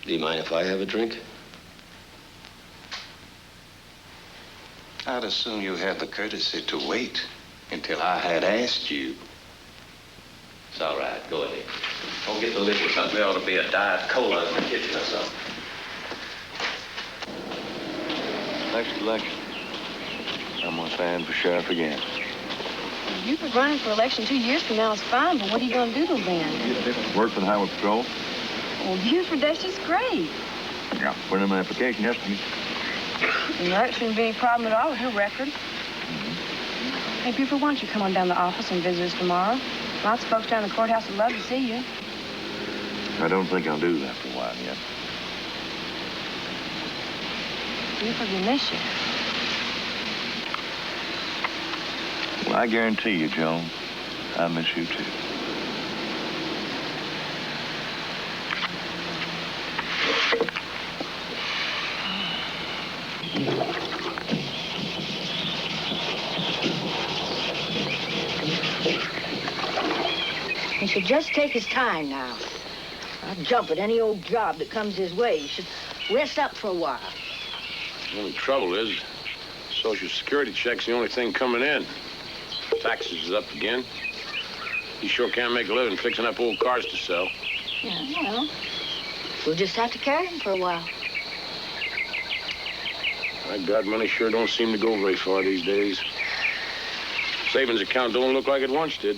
Do you mind if I have a drink? I'd assume you had the courtesy to wait until I had asked you. It's all right. Go ahead. Go get the liquor or something. There ought to be a Diet Cola in the kitchen or something. Next election, I'm gonna stand for sheriff again. You could running for election 2 years from now is fine, but what are you going to do till then? Work for the Highway Patrol. Well, Buford, that's just great. Yeah. Put in my application yesterday. And that shouldn't be any problem at all with your record. Hey, Buford, why don't you come on down to the office and visit us tomorrow? Lots of folks down at the courthouse would love to see you. I don't think I'll do that for a while yet. Buford, we miss you. Well, I guarantee you, Joan, I miss you too. He should just take his time now. Not jump at any old job that comes his way. He should rest up for a while. The only trouble is, Social Security check's the only thing coming in. Taxes is up again. He sure can't make a living fixing up old cars to sell. Yeah, well, we'll just have to carry him for a while. My God, money sure don't seem to go very far these days. Savings account don't look like it once did.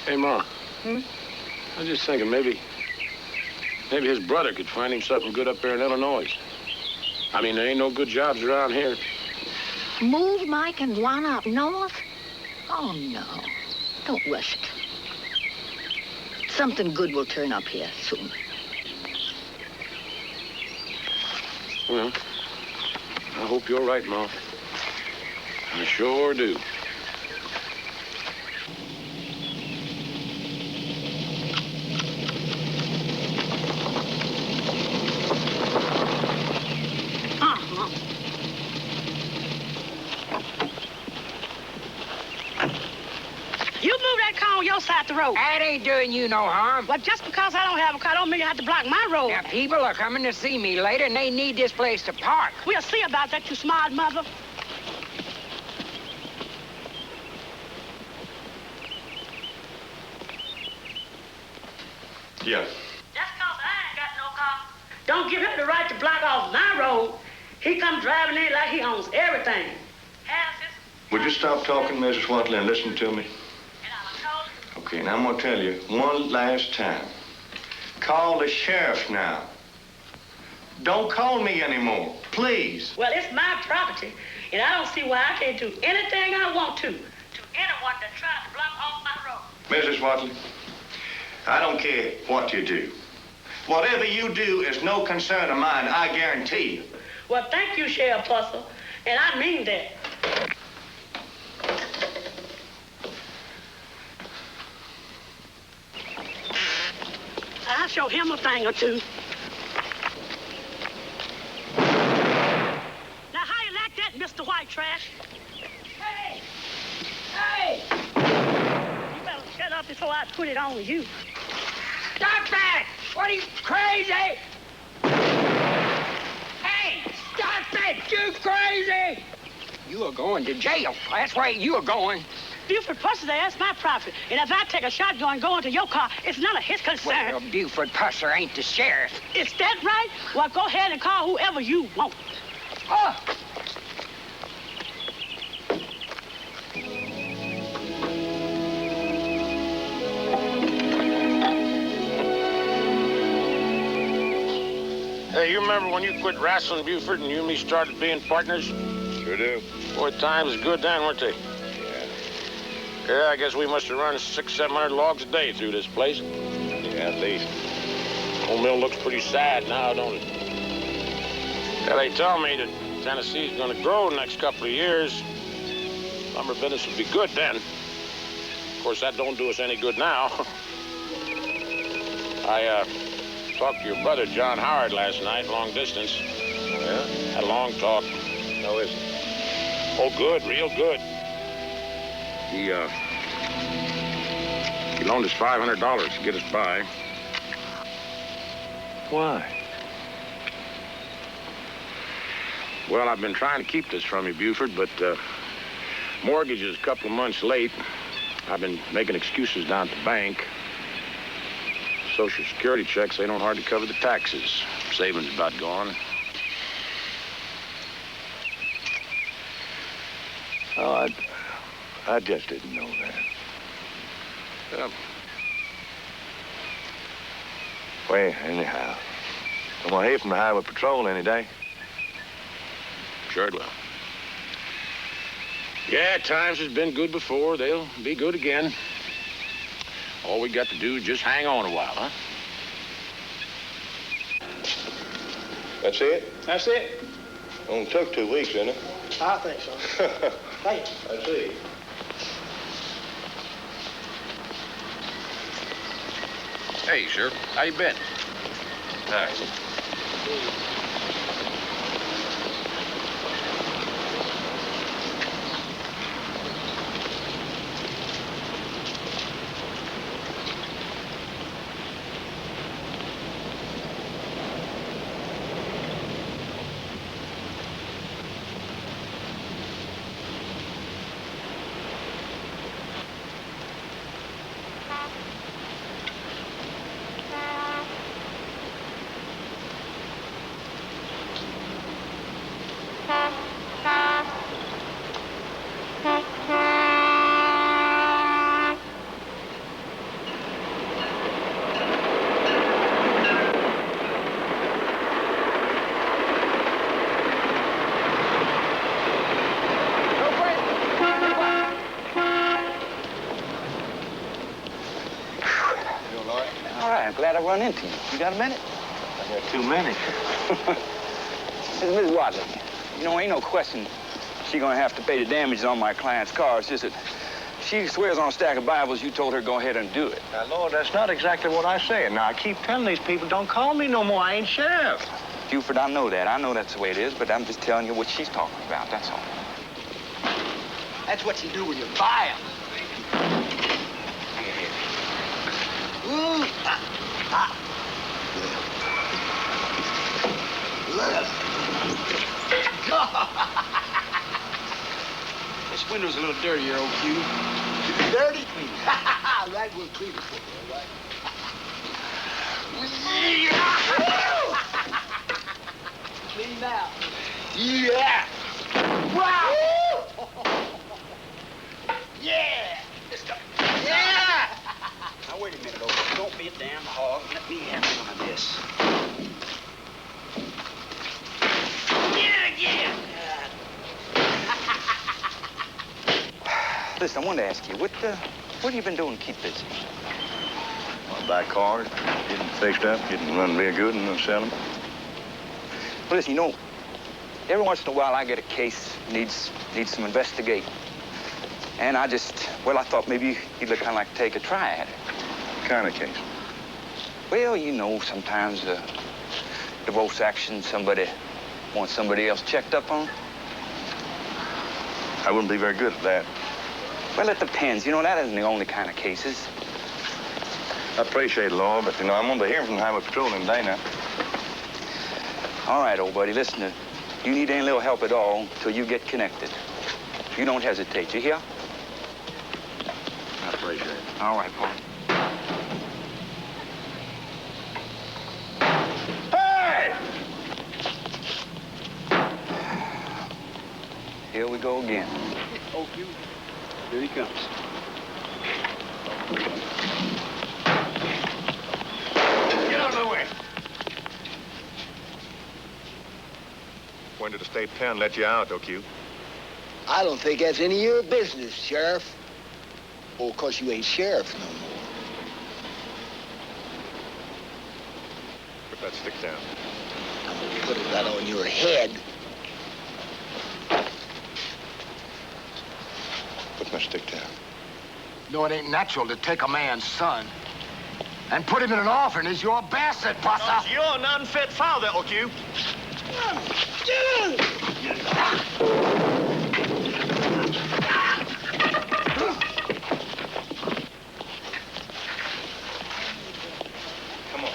Hey, Ma. I was just thinking maybe his brother could find him something good up there in Illinois. I mean, there ain't no good jobs around here. Move Mike and Juana up north? Oh, no. Don't rush it. Something good will turn up here soon. Well, I hope you're right, Ma. I sure do. Side the road. That ain't doing you no harm. Well, just because I don't have a car don't mean you have to block my road. Now, people are coming to see me later, and they need this place to park. We'll see about that, you smart mother. Yeah. Just because I ain't got no car, don't give him the right to block off my road. He come driving in like he owns everything. Would you stop talking, Mrs. Watley, and listen to me? Okay, now I'm gonna tell you one last time. Call the sheriff now. Don't call me anymore, please. Well, it's my property, and I don't see why I can't do anything I want to anyone that tries to block off my road. Mrs. Watley, I don't care what you do. Whatever you do is no concern of mine, I guarantee you. Well, thank you, Sheriff Pusser, and I mean that. I'll show him a thing or two. Now, how you like that, Mr. White Trash? Hey! Hey! You better shut up before I put it on you. Stop that! What are you, crazy? Hey! Stop that! You crazy! You are going to jail. That's where you are going. Buford Pusser, that's my property. And if I take a shotgun going to your car, it's none of his concern. Well, Buford Pusser ain't the sheriff. Is that right? Well, go ahead and call whoever you want. Oh! Hey, you remember when you quit wrestling Buford and you and me started being partners? Sure do. Boy, times was good then, weren't they? Yeah, I guess we must have run 600-700 logs a day through this place. Yeah, at least. Old mill looks pretty sad now, don't it? Yeah, they tell me that Tennessee's going to grow the next couple of years. Lumber business will be good then. Of course, that don't do us any good now. I Talked to your brother, John Howard, last night, long distance. Yeah? Had a long talk. How is it? Oh, good, real good. He loaned us $500 to get us by. Why? Well, I've been trying to keep this from you, Buford, but mortgage is a couple of months late. I've been making excuses down at the bank. Social Security checks, they don't hardly cover the taxes. Savings about gone. Oh, I just didn't know that. Well, anyhow, I'm gonna hear from the Highway Patrol any day. Sure it will. Yeah, times has been good before. They'll be good again. All we got to do is just hang on a while, huh? That's it? That's it. Only took 2 weeks, didn't it? I think so. Thank you. I see. Hey, Sheriff. How you been? Hi. Glad I run into you. You got a minute? I got too many. Miss Watley, you know, ain't no question she gonna have to pay the damages on my client's car. It's just that she swears on a stack of Bibles you told her to go ahead and do it. Now, Lord, that's not exactly what I said. Now, I keep telling these people, don't call me no more. I ain't sheriff. Buford, I know that. I know that's the way it is, but I'm just telling you what she's talking about, that's all. That's what you do when you buy them. Ooh. This window's a little dirtier, old Q. Dirty? Right, we'll clean it for you, all right? Clean out. Yeah. Wow. Yeah. Yeah. Now, wait a minute, old. Don't be a damn hog. Let me have some of this. Get it again. Listen, I wanted to ask you, what have you been doing to keep busy? I buy cars, get them fixed up, get them run real good, and then sell them. Well, listen, you know, every once in a while I get a case needs some investigating. And I thought maybe you'd kind of like to take a try at it. What kind of case? Well, you know, sometimes a divorce action, somebody wants somebody else checked up on. I wouldn't be very good at that. Well, it depends. You know, that isn't the only kind of cases. I appreciate it, Lord, but, you know, I'm going to be hearing from the Highway Patrol any day now. All right, old buddy, listen, you need any little help at all till you get connected. You don't hesitate, you hear? I appreciate it. All right, Paul. Hey! Here we go again. Oh, you. Here he comes. Get out of the way. When did the state pen let you out, Q? I don't think that's any of your business, Sheriff. Oh, of course you ain't sheriff no more. Put that stick down. I'm gonna put it right on your head. Put my stick down. No, it ain't natural to take a man's son. And put him in an orphan is your bastard, Buster. Because you're an unfit father, O'Q. Come on.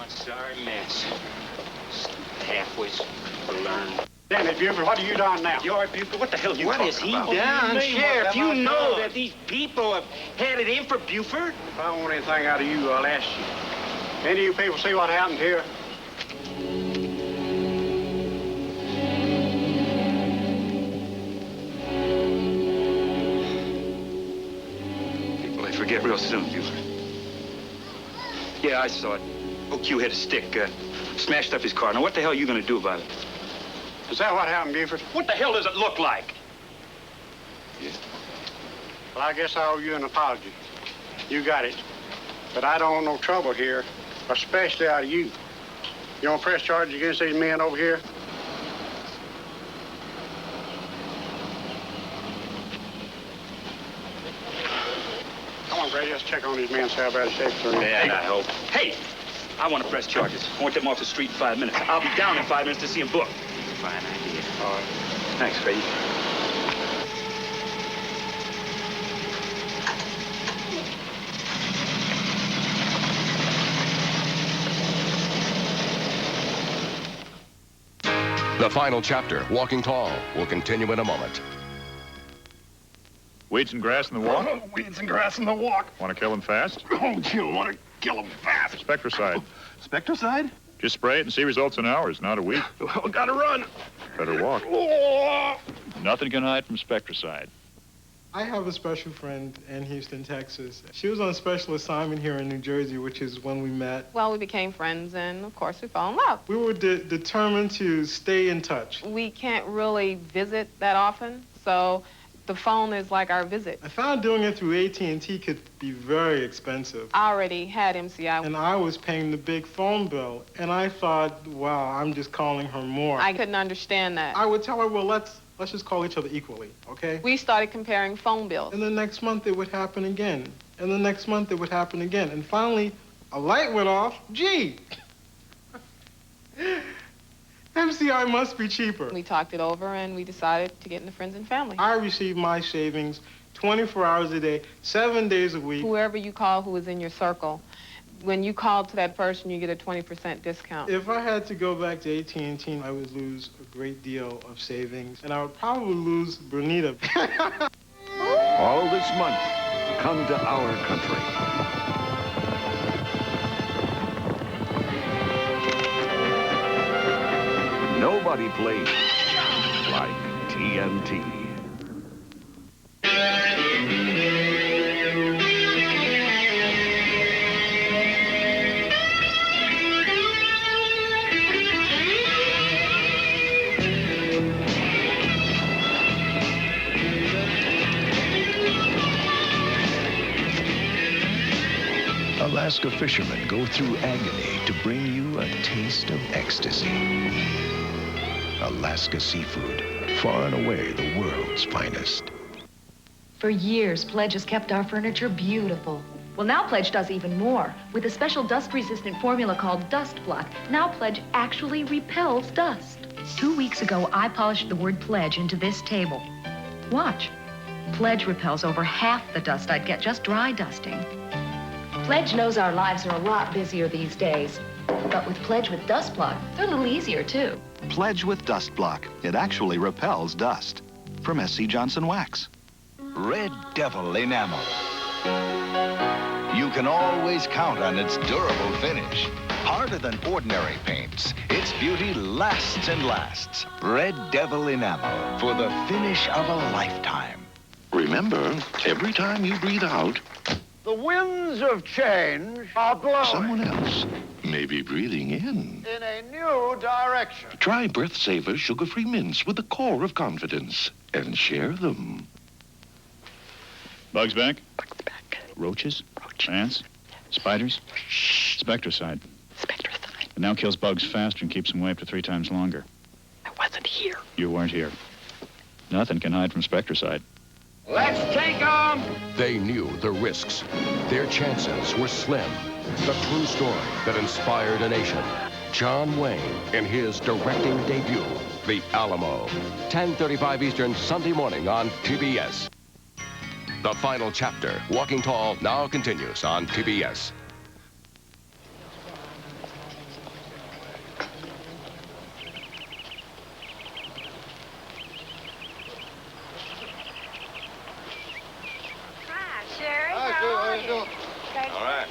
Sorry mess. Halfway to learn. Damn it, Buford, what have you done now? You're right, Buford. What the hell are you What talking has he about? done? What do you mean, Sheriff, what you have I know done? that these people have had it in for Buford. If I want anything out of you, I'll ask you. Any of you people see what happened here? People, they forget real soon, Buford. Yeah, I saw it. OQ hit a stick, smashed up his car. Now, what the hell are you going to do about it? Is that what happened, Buford? What the hell does it look like? Yeah. Well, I guess I owe you an apology. You got it. But I don't want no trouble here, especially out of you. You want to press charges against these men over here? Come on, Grady, let's check on these men, see how bad shape they're in. Yeah, I hope. Hey, I want to press charges. I want them off the street in 5 minutes. I'll be down in 5 minutes to see them booked. Fine idea. All right. Thanks, Grady. The final chapter, Walking Tall, will continue in a moment. Weeds and grass in the walk? Oh, weeds and grass in the walk. Want to kill them fast? Oh, you want to kill him fast. Spectricide. Spectricide? Just spray it and see results in hours, not a week. Well, gotta run. Better walk. Oh. Nothing can hide from Spectricide. I have a special friend in Houston, Texas. She was on special assignment here in New Jersey, which is when we met. Well, we became friends, and of course, we fell in love. We were determined to stay in touch. We can't really visit that often, so the phone is like our visit. I found doing it through AT&T could be very expensive. I already had MCI. And I was paying the big phone bill, and I thought, wow, I'm just calling her more. I couldn't understand that. I would tell her, well, let's just call each other equally, okay? We started comparing phone bills. And the next month it would happen again. And the next month it would happen again. And finally, a light went off. Gee! MCI must be cheaper. We talked it over, and we decided to get into friends and family. I received my savings 24 hours a day, 7 days a week. Whoever you call who is in your circle, when you call to that person, you get a 20% discount. If I had to go back to AT&T, I would lose a great deal of savings, and I would probably lose Bernita. All this month, come to our country. Nobody plays like TNT. Alaska fishermen go through agony to bring you a taste of ecstasy. Alaska seafood, far and away the world's finest. For years, Pledge has kept our furniture beautiful. Well, now Pledge does even more. With a special dust-resistant formula called Dust Block, now Pledge actually repels dust. 2 weeks ago, I polished the word Pledge into this table. Watch. Pledge repels over half the dust I'd get just dry dusting. Pledge knows our lives are a lot busier these days. But with Pledge with Dust Block, they're a little easier, too. Pledge with Dust Block. It actually repels dust. From SC Johnson Wax. Red Devil enamel. You can always count on its durable finish. Harder than ordinary paints, its beauty lasts and lasts. Red Devil enamel for the finish of a lifetime. Remember, every time you breathe out, The winds of change are blowing someone else may be breathing in. in a new direction. Try Breath Saver sugar-free mints with the core of confidence and share them. Bugs back? Roaches? Ants? Spiders? Spectricide. It now kills bugs faster and keeps them away up to 3 times longer. I wasn't here. You weren't here. Nothing can hide from Spectricide. Let's take them! They knew the risks. Their chances were slim. The true story that inspired a nation. John Wayne in his directing debut, The Alamo. 10:35 Eastern, Sunday morning on TBS. The final chapter, Walking Tall, now continues on TBS. Hi, Sherry. Hi, Sue. How you doing? All right.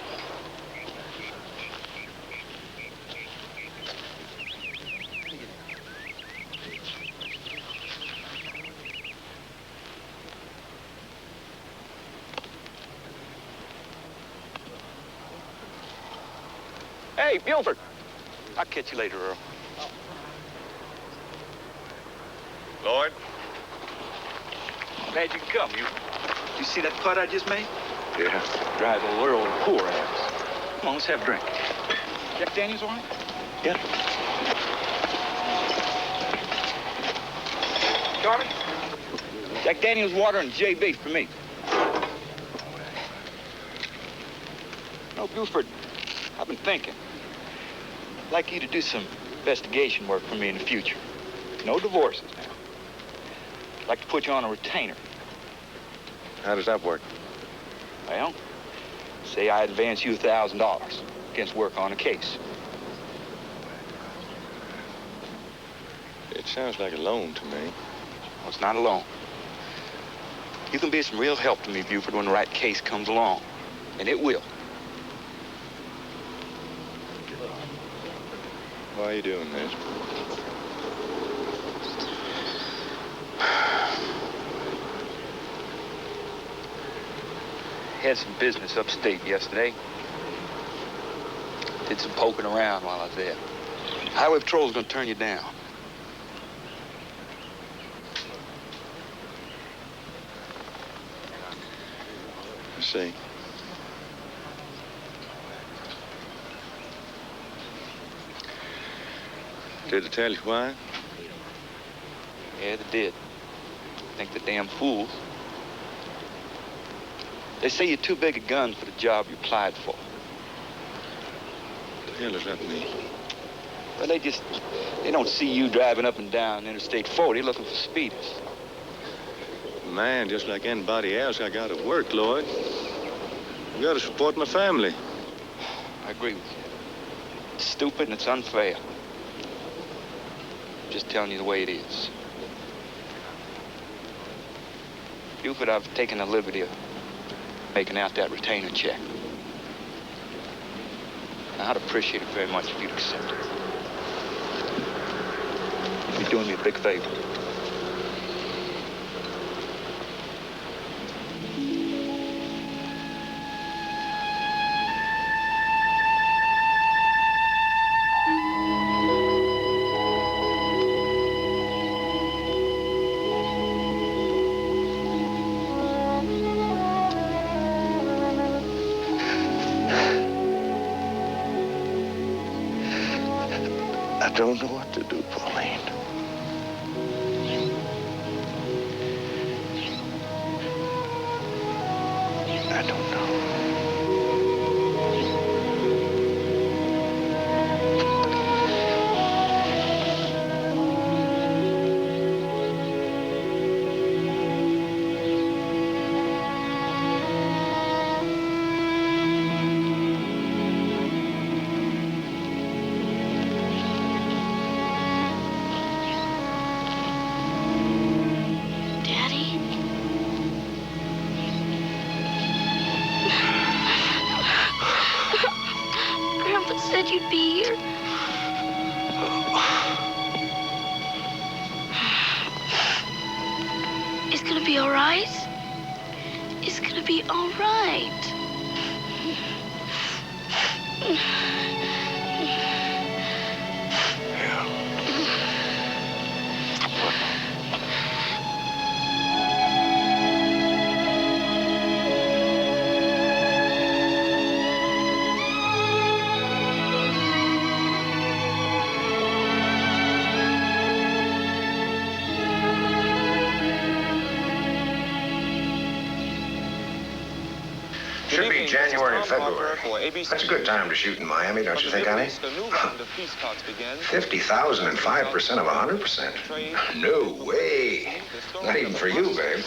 Hey, Buford. I'll catch you later, Earl. Lloyd? Glad you could come. You see that putt I just made? Yeah. Drive old Earl to poor ass. Come on, let's have a drink. Jack Daniels, all right? Yeah. Charlie? Jack Daniels water and JB for me. No, Buford, I've been thinking. I'd like you to do some investigation work for me in the future. No divorces now. I'd like to put you on a retainer. How does that work? Well, say I advance you $1,000 against work on a case. It sounds like a loan to me. Well, it's not a loan. You can be some real help to me, Buford, when the right case comes along. And it will. Why are you doing this? Had some business upstate yesterday. Did some poking around while I was there. Highway Patrol's gonna turn you down. I see. Did they tell you why? Yeah, they did. Think the damn fools. They say you're too big a gun for the job you applied for. What the hell does that mean? Well, they don't see you driving up and down Interstate 40 looking for speeders. Man, just like anybody else, I gotta work, Lloyd. I gotta support my family. I agree with you. It's stupid and it's unfair. Just telling you the way it is. Buford, I've taken the liberty of making out that retainer check. I'd appreciate it very much if you'd accept it. You'd be doing me a big favor. I don't know what to do, Pauline. I don't know. Daddy? Grandpa said you'd be here. It's gonna be all right. It's gonna be all right. Should be January and February. That's a good time to shoot in Miami, don't you think, honey? 50,000 and 5% of 100%. No way. Not even for you, babe.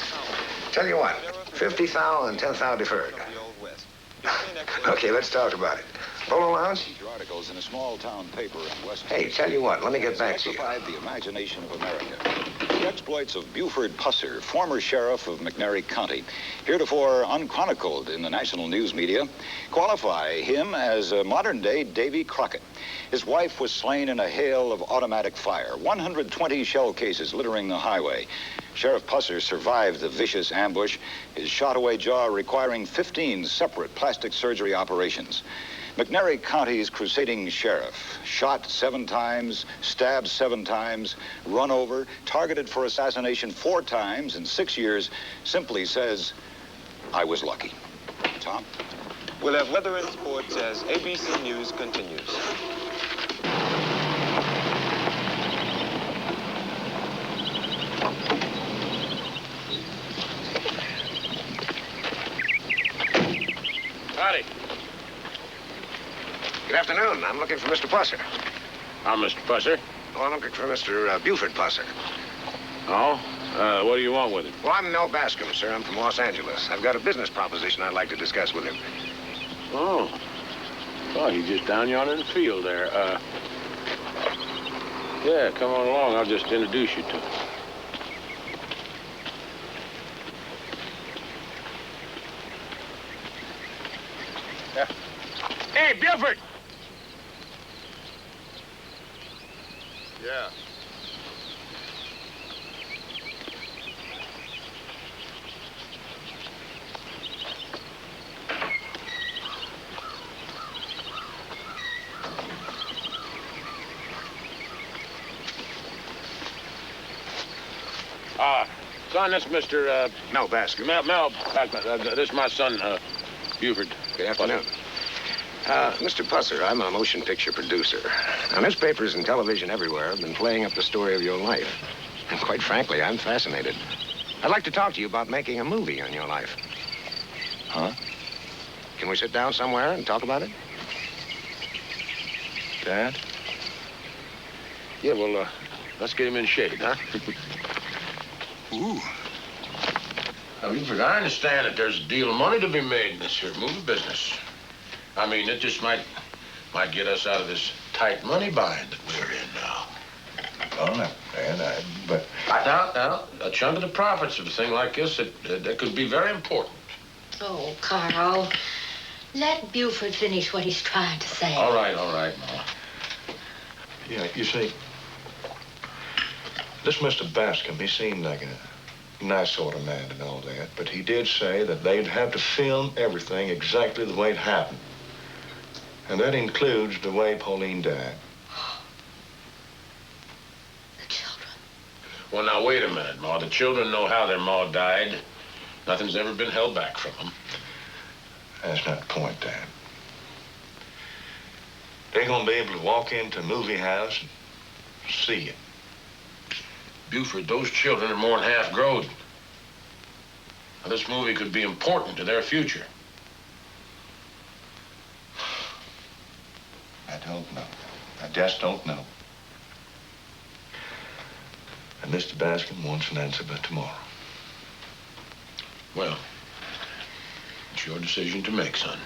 Tell you what, 50,000 and 10,000 deferred. Okay, let's talk about it. Polo Lounge? Articles in a small town paper in West. Hey, tell you what, let me get back to you. The imagination of America. The exploits of Buford Pusser, former sheriff of McNairy County, heretofore unchronicled in the national news media, qualify him as a modern-day Davy Crockett. His wife was slain in a hail of automatic fire, 120 shell cases littering the highway. Sheriff Pusser survived the vicious ambush, his shot-away jaw requiring 15 separate plastic surgery operations. McNairy County's crusading sheriff, shot 7 times, stabbed 7 times, run over, targeted for assassination 4 times in 6 years, simply says, I was lucky. Tom? We'll have weather and sports as ABC News continues. Howdy. Good afternoon. I'm looking for Mr. Pusser. I'm Mr. Pusser. Oh, I'm looking for Mr. Buford Pusser. Oh? What do you want with him? Well, I'm Mel Bascom, sir. I'm from Los Angeles. I've got a business proposition I'd like to discuss with him. Oh. Oh, he's just down yonder in the field there. Yeah, come on along. I'll just introduce you to him. Yeah. Hey, Buford! Yeah. Son, this is Mr. Mel Bascom. Mel Bascom. This is my son, Buford. Good afternoon. Mr. Pusser, I'm a motion picture producer. Now, newspapers and television everywhere have been playing up the story of your life. And quite frankly, I'm fascinated. I'd like to talk to you about making a movie on your life. Huh? Can we sit down somewhere and talk about it? Dad? Yeah, well, let's get him in shade, huh? Ooh. Now, Buford, I understand that there's a deal of money to be made in this here movie business. I mean, it just might get us out of this tight money bind that we're in now. Oh, no, Dad, but... Now, a chunk of the profits of a thing like this, that could be very important. Oh, Carl, let Buford finish what he's trying to say. All right, Ma. Yeah, you see, this Mr. Bascom, he seemed like a nice sort of man and all that, but he did say that they'd have to film everything exactly the way it happened. And that includes the way Pauline died. The children. Well, now, wait a minute, Ma. The children know how their ma died. Nothing's ever been held back from them. That's not the point, Dad. They're gonna be able to walk into a movie house and see it. Buford, those children are more than half grown. Now, this movie could be important to their future. I don't know. I just don't know. And Mr. Bascom wants an answer by tomorrow. Well, it's your decision to make, son.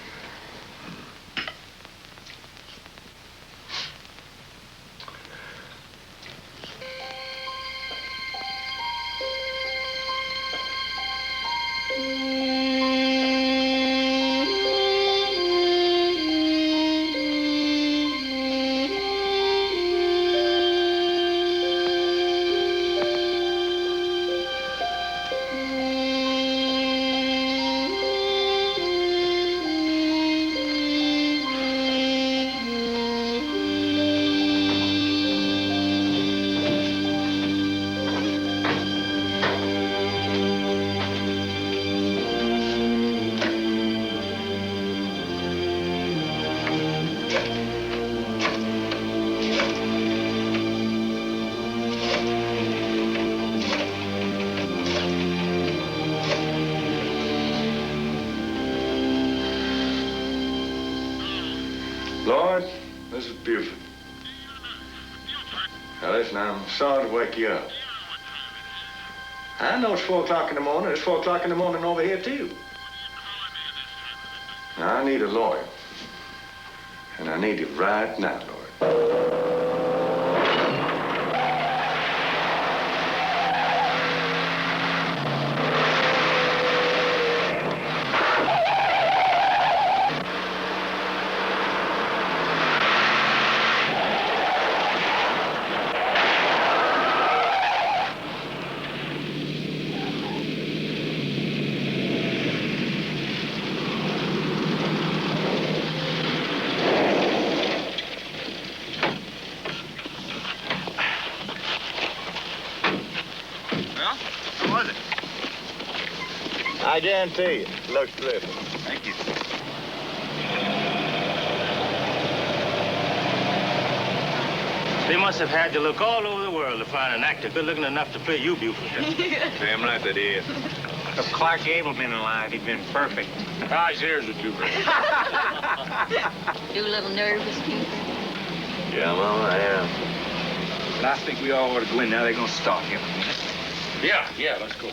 This is Buford. Now, listen, I'm sorry to wake you up. I know it's 4 o'clock in the morning. It's 4 o'clock in the morning over here, too. Now, I need a lawyer. And I need it right now, Lord. I guarantee you, it looks terrific. Thank you. They must have had to look all over the world to find an actor good looking enough to play you, Buford. Damn right that is. If Clark Gable been alive, he'd been perfect. Ah, here's with Buford. You a little nervous, Buford? Yeah, Mama, I am. But I think we all ought to go in now. They're going to start him. Yeah, let's go.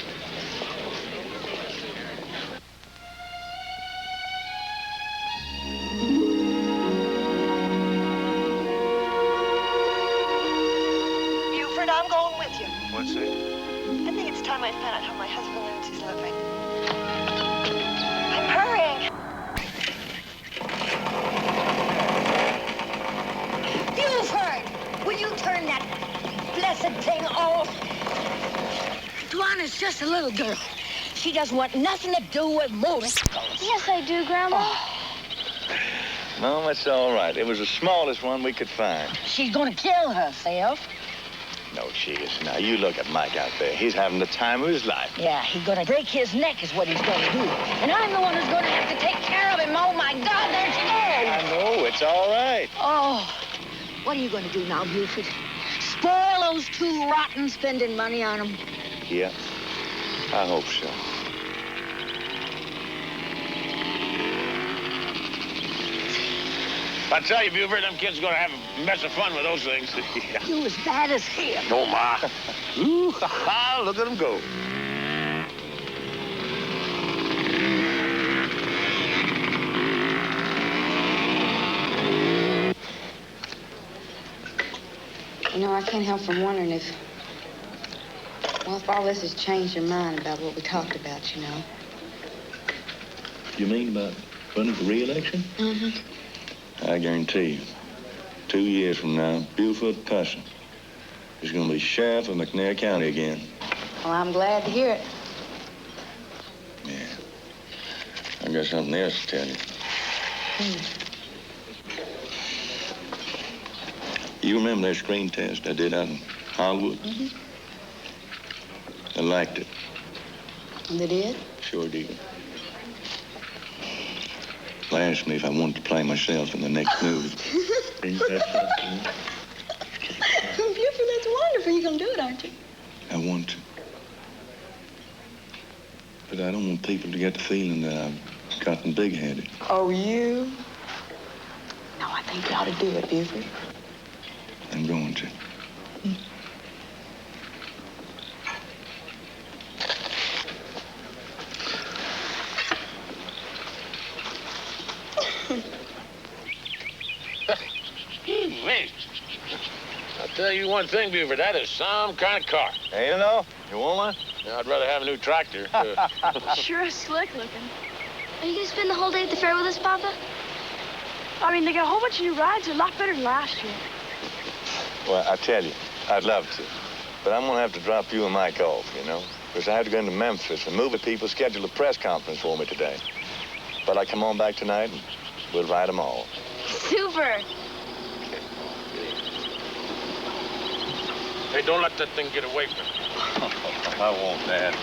Buford, I'm going with you. What's that? I think it's time I found out how my husband earns his living. I'm hurrying. Buford! Will you turn that blessed thing off? Duana's just a little girl. She doesn't want nothing to do with motorcycles. Yes, I do, Grandma. No, that's all right. It was the smallest one we could find. She's gonna kill herself. No, she isn't. Now, you look at Mike out there. He's having the time of his life. Yeah, he's gonna break his neck is what he's gonna do. And I'm the one who's gonna have to take care of him. Oh, my God, there she I is. know. It's all right. Oh, what are you gonna do now, Buford? Spoil those two rotten spending money on them? Yeah, I hope so. I tell you, Buford, them kids are gonna have a mess of fun with those things. You as bad as him. Oh, Ma. Ooh, ha-ha, look at them go. You know, I can't help from wondering if all this has changed your mind about what we talked about, you know. You mean about running for re-election? Mm-hmm. I guarantee you, 2 years from now, Buford Pusser is going to be sheriff of McNair County again. Well, I'm glad to hear it. Yeah. I got something else to tell you. You remember that screen test I did out in Hollywood? Mm-hmm. I liked it. And they did? Sure did. They asked me if I wanted to play myself in the next movie. Buford, that's wonderful. You're going to do it, aren't you? I want to. But I don't want people to get the feeling that I've gotten big-headed. Oh, you? No, I think you ought to do it, Buford. I'm going to. Man, I'll tell you one thing, Buford, that is some kind of car. Hey, you know, you want one? Now, I'd rather have a new tractor. Sure is slick looking. Are you going to spend the whole day at the fair with us, Papa? I mean, they got a whole bunch of new rides. They're a lot better than last year. Well, I tell you, I'd love to. But I'm going to have to drop you and Mike off, you know? Because I have to go into Memphis, and movie people scheduled a press conference for me today. But I come on back tonight, and we'll ride them all. Super. Hey, don't let that thing get away from you. I won't, Dad.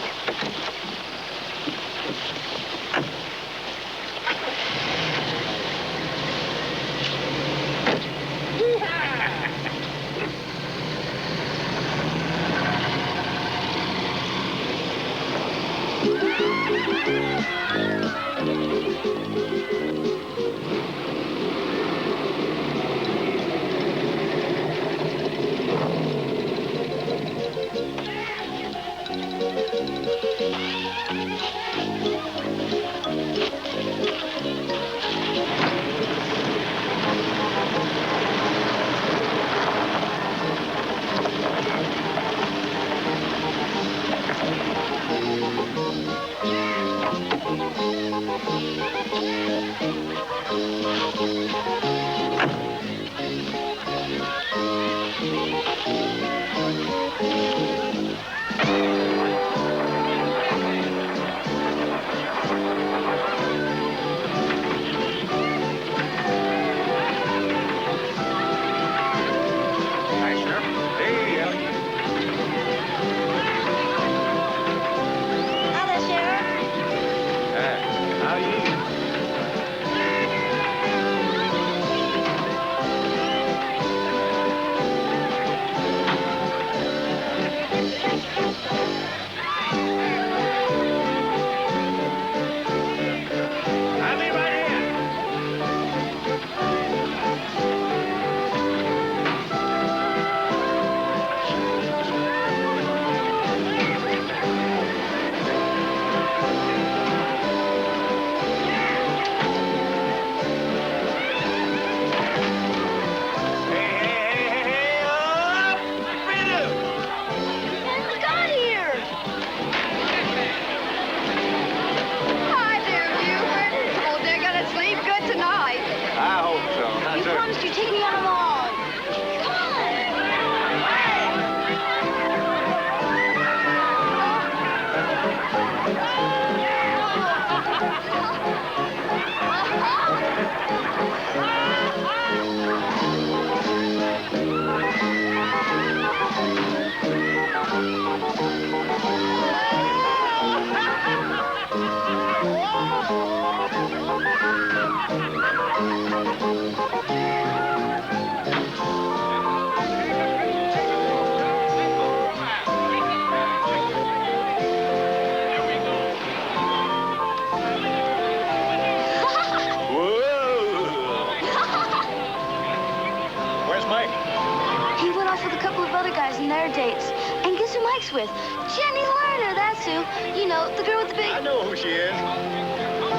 bikes with. Jenny Lerner, that's who. You know, the girl with the big... I know who she is.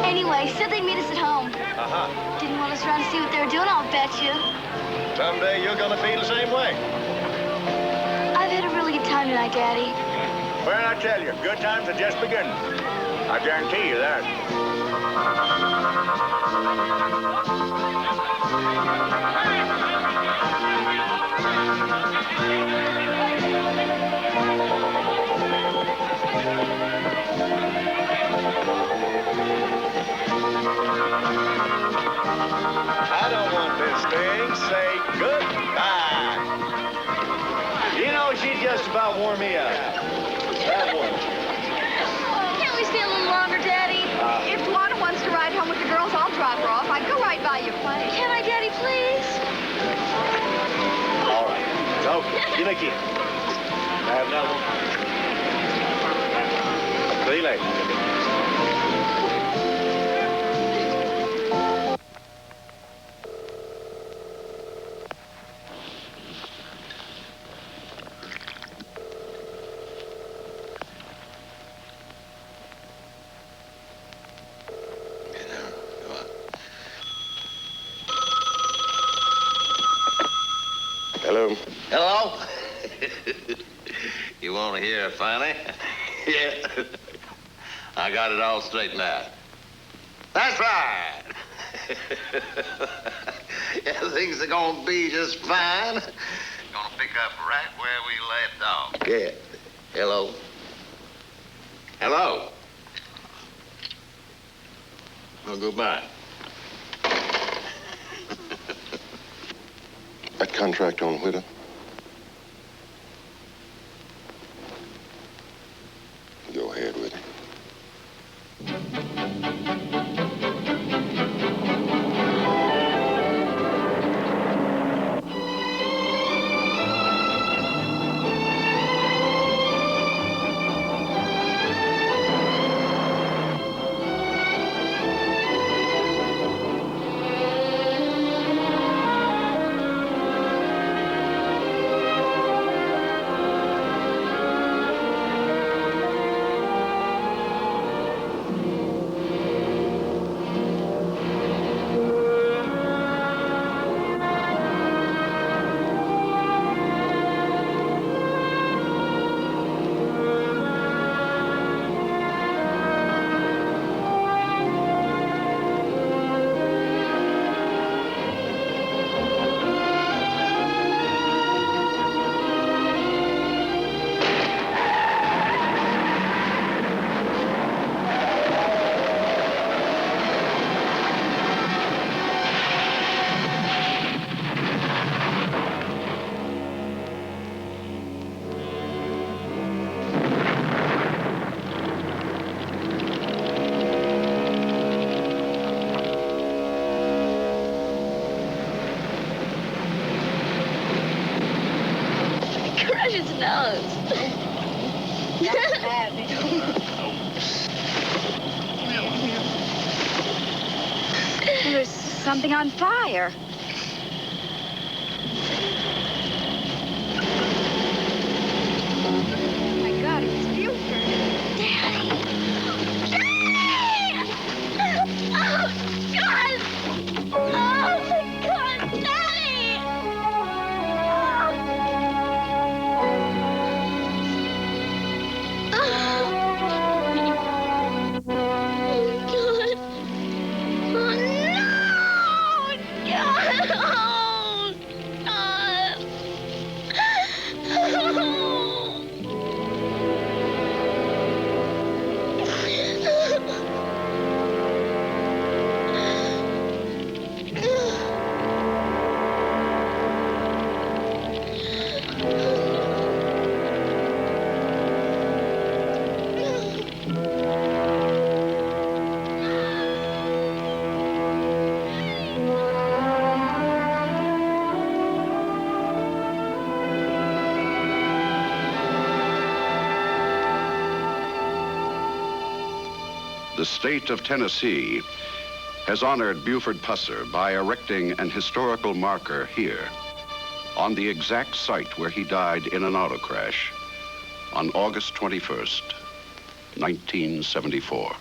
Anyway, said they'd meet us at home. Uh-huh. Didn't want us around to see what they were doing, I'll bet you. Someday you're gonna feel the same way. I've had a really good time tonight, Daddy. Well, I tell you, good times are just beginning. I guarantee you that. I don't want this thing. Say goodbye. You know, she just about wore me out. That one. Can't we stay a little longer, Daddy? If Tawana wants to ride home with the girls, I'll drop her off. I'd go right by your place. Can I, Daddy, please? All right. Okay, give me a kiss. Have another one. See you later. Hello? Hello? You want to hear it funny? Yeah. I got it all straightened out. That's right. Yeah, things are going to be just fine. Going to pick up right where we left off. Yeah. Hello? Hello? Well, goodbye. That contract on Whitta? Go ahead with it. His nose. There's something on fire. Oh, my God, it's Buford. Daddy! Daddy! Oh, God! Oh, my God, Daddy! The state of Tennessee has honored Buford Pusser by erecting an historical marker here on the exact site where he died in an auto crash on August 21st, 1974.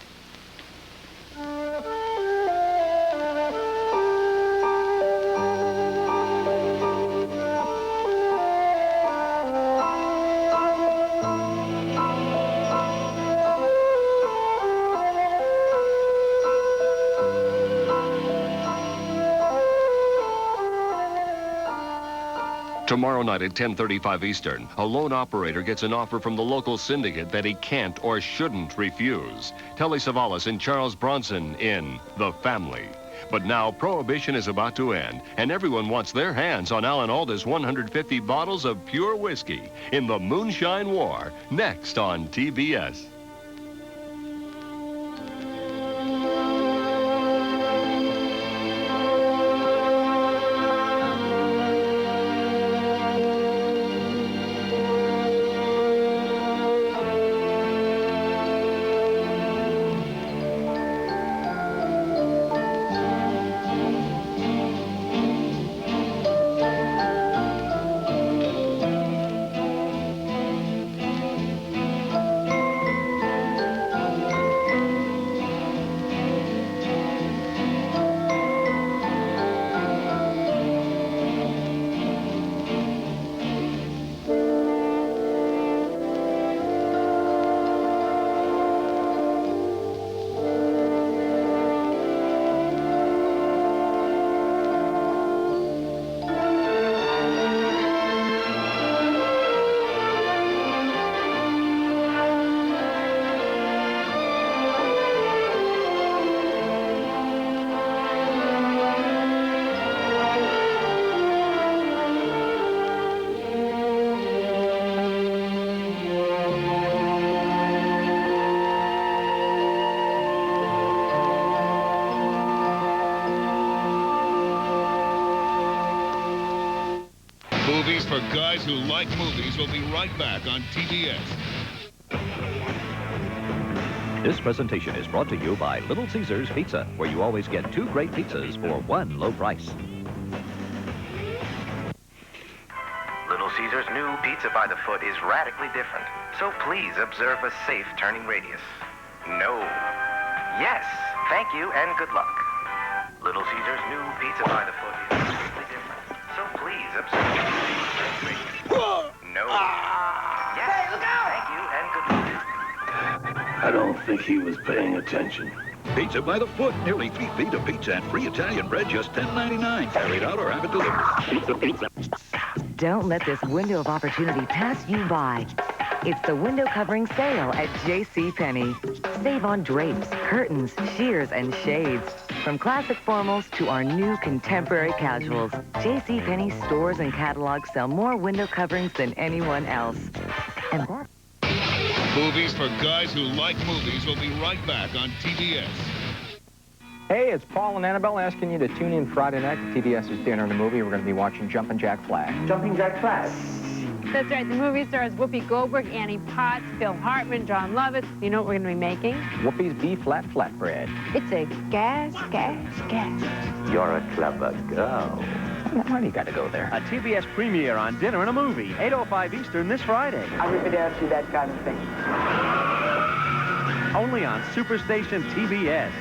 Tomorrow night at 10:35 Eastern, a loan operator gets an offer from the local syndicate that he can't or shouldn't refuse. Telly Savalas and Charles Bronson in The Family. But now Prohibition is about to end, and everyone wants their hands on Alan Alda's 150 bottles of pure whiskey in the Moonshine War, next on TBS. Movies for Guys Who Like Movies will be right back on TBS. This presentation is brought to you by Little Caesars Pizza, where you always get 2 great pizzas for 1 low price. Little Caesars' new pizza by the foot is radically different, so please observe a safe turning radius. No. Yes. Thank you and good luck. Little Caesars' new pizza by the foot is radically different, so please observe a safe turning radius. No. Yes. Hey, look out! Thank you and good luck. I don't think he was paying attention. Pizza by the foot. Nearly 3 feet of pizza and free Italian bread, just $10.99. Carried out or have it delivered. Don't let this window of opportunity pass you by. It's the window covering sale at JCPenney. Save on drapes, curtains, sheers, and shades. From classic formals to our new contemporary casuals, JCPenney stores and catalogs sell more window coverings than anyone else. And that... Movies for Guys Who Like Movies will be right back on TBS. Hey, it's Paul and Annabelle asking you to tune in Friday night to TBS's Dinner and a Movie. We're going to be watching Jumpin' Jack Flash. Jumping Jack Flash. That's right. The movie stars Whoopi Goldberg, Annie Potts, Phil Hartman, John Lovitz. You know what we're going to be making? Whoopi's B-flat flatbread. It's a gas. You're a clever girl. Why do you got to go there? A TBS premiere on Dinner and a Movie, 8:05 Eastern this Friday. I really dare see that kind of thing. Only on Superstation TBS.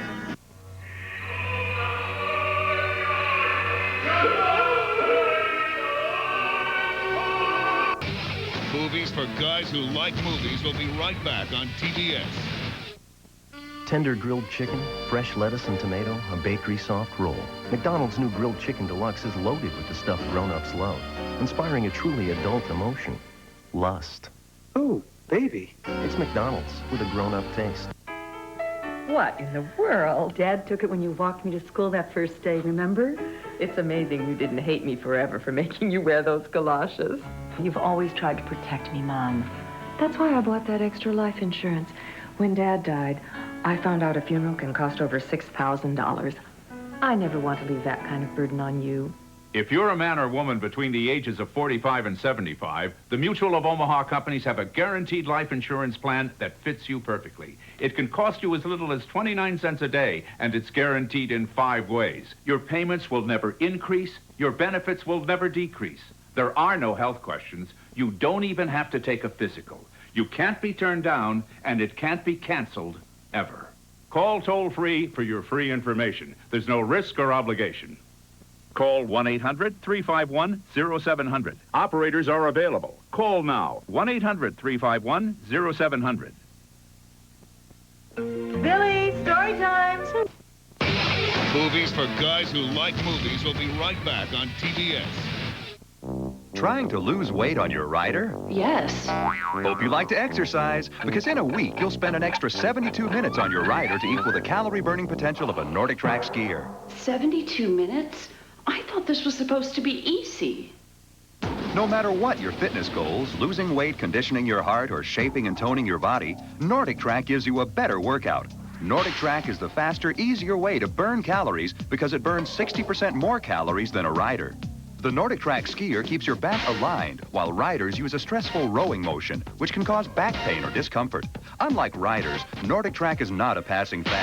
Movies for Guys Who Like Movies will be right back on TBS. Tender grilled chicken, fresh lettuce and tomato, a bakery soft roll. McDonald's new grilled chicken deluxe is loaded with the stuff grown-ups love, inspiring a truly adult emotion, lust. Ooh, baby. It's McDonald's with a grown-up taste. What in the world? Dad took it when you walked me to school that first day, remember? It's amazing you didn't hate me forever for making you wear those galoshes. You've always tried to protect me, Mom. That's why I bought that extra life insurance. When Dad died, I found out a funeral can cost over $6,000. I never want to leave that kind of burden on you. If you're a man or woman between the ages of 45 and 75, the Mutual of Omaha companies have a guaranteed life insurance plan that fits you perfectly. It can cost you as little as 29 cents a day, and it's guaranteed in 5 ways. Your payments will never increase. Your benefits will never decrease. There are no health questions. You don't even have to take a physical. You can't be turned down, and it can't be canceled, ever. Call toll-free for your free information. There's no risk or obligation. Call 1-800-351-0700. Operators are available. Call now. 1-800-351-0700. Billy, story time. Movies for guys who like movies will be right back on TBS. Trying to lose weight on your rider? Yes. Hope you like to exercise, because in a week, you'll spend an extra 72 minutes on your rider to equal the calorie-burning potential of a Nordic Track skier. 72 minutes? I thought this was supposed to be easy. No matter what your fitness goals, losing weight, conditioning your heart, or shaping and toning your body, Nordic Track gives you a better workout. Nordic Track is the faster, easier way to burn calories because it burns 60% more calories than a rider. The Nordic Track skier keeps your back aligned, while riders use a stressful rowing motion, which can cause back pain or discomfort. Unlike riders, Nordic Track is not a passing fad.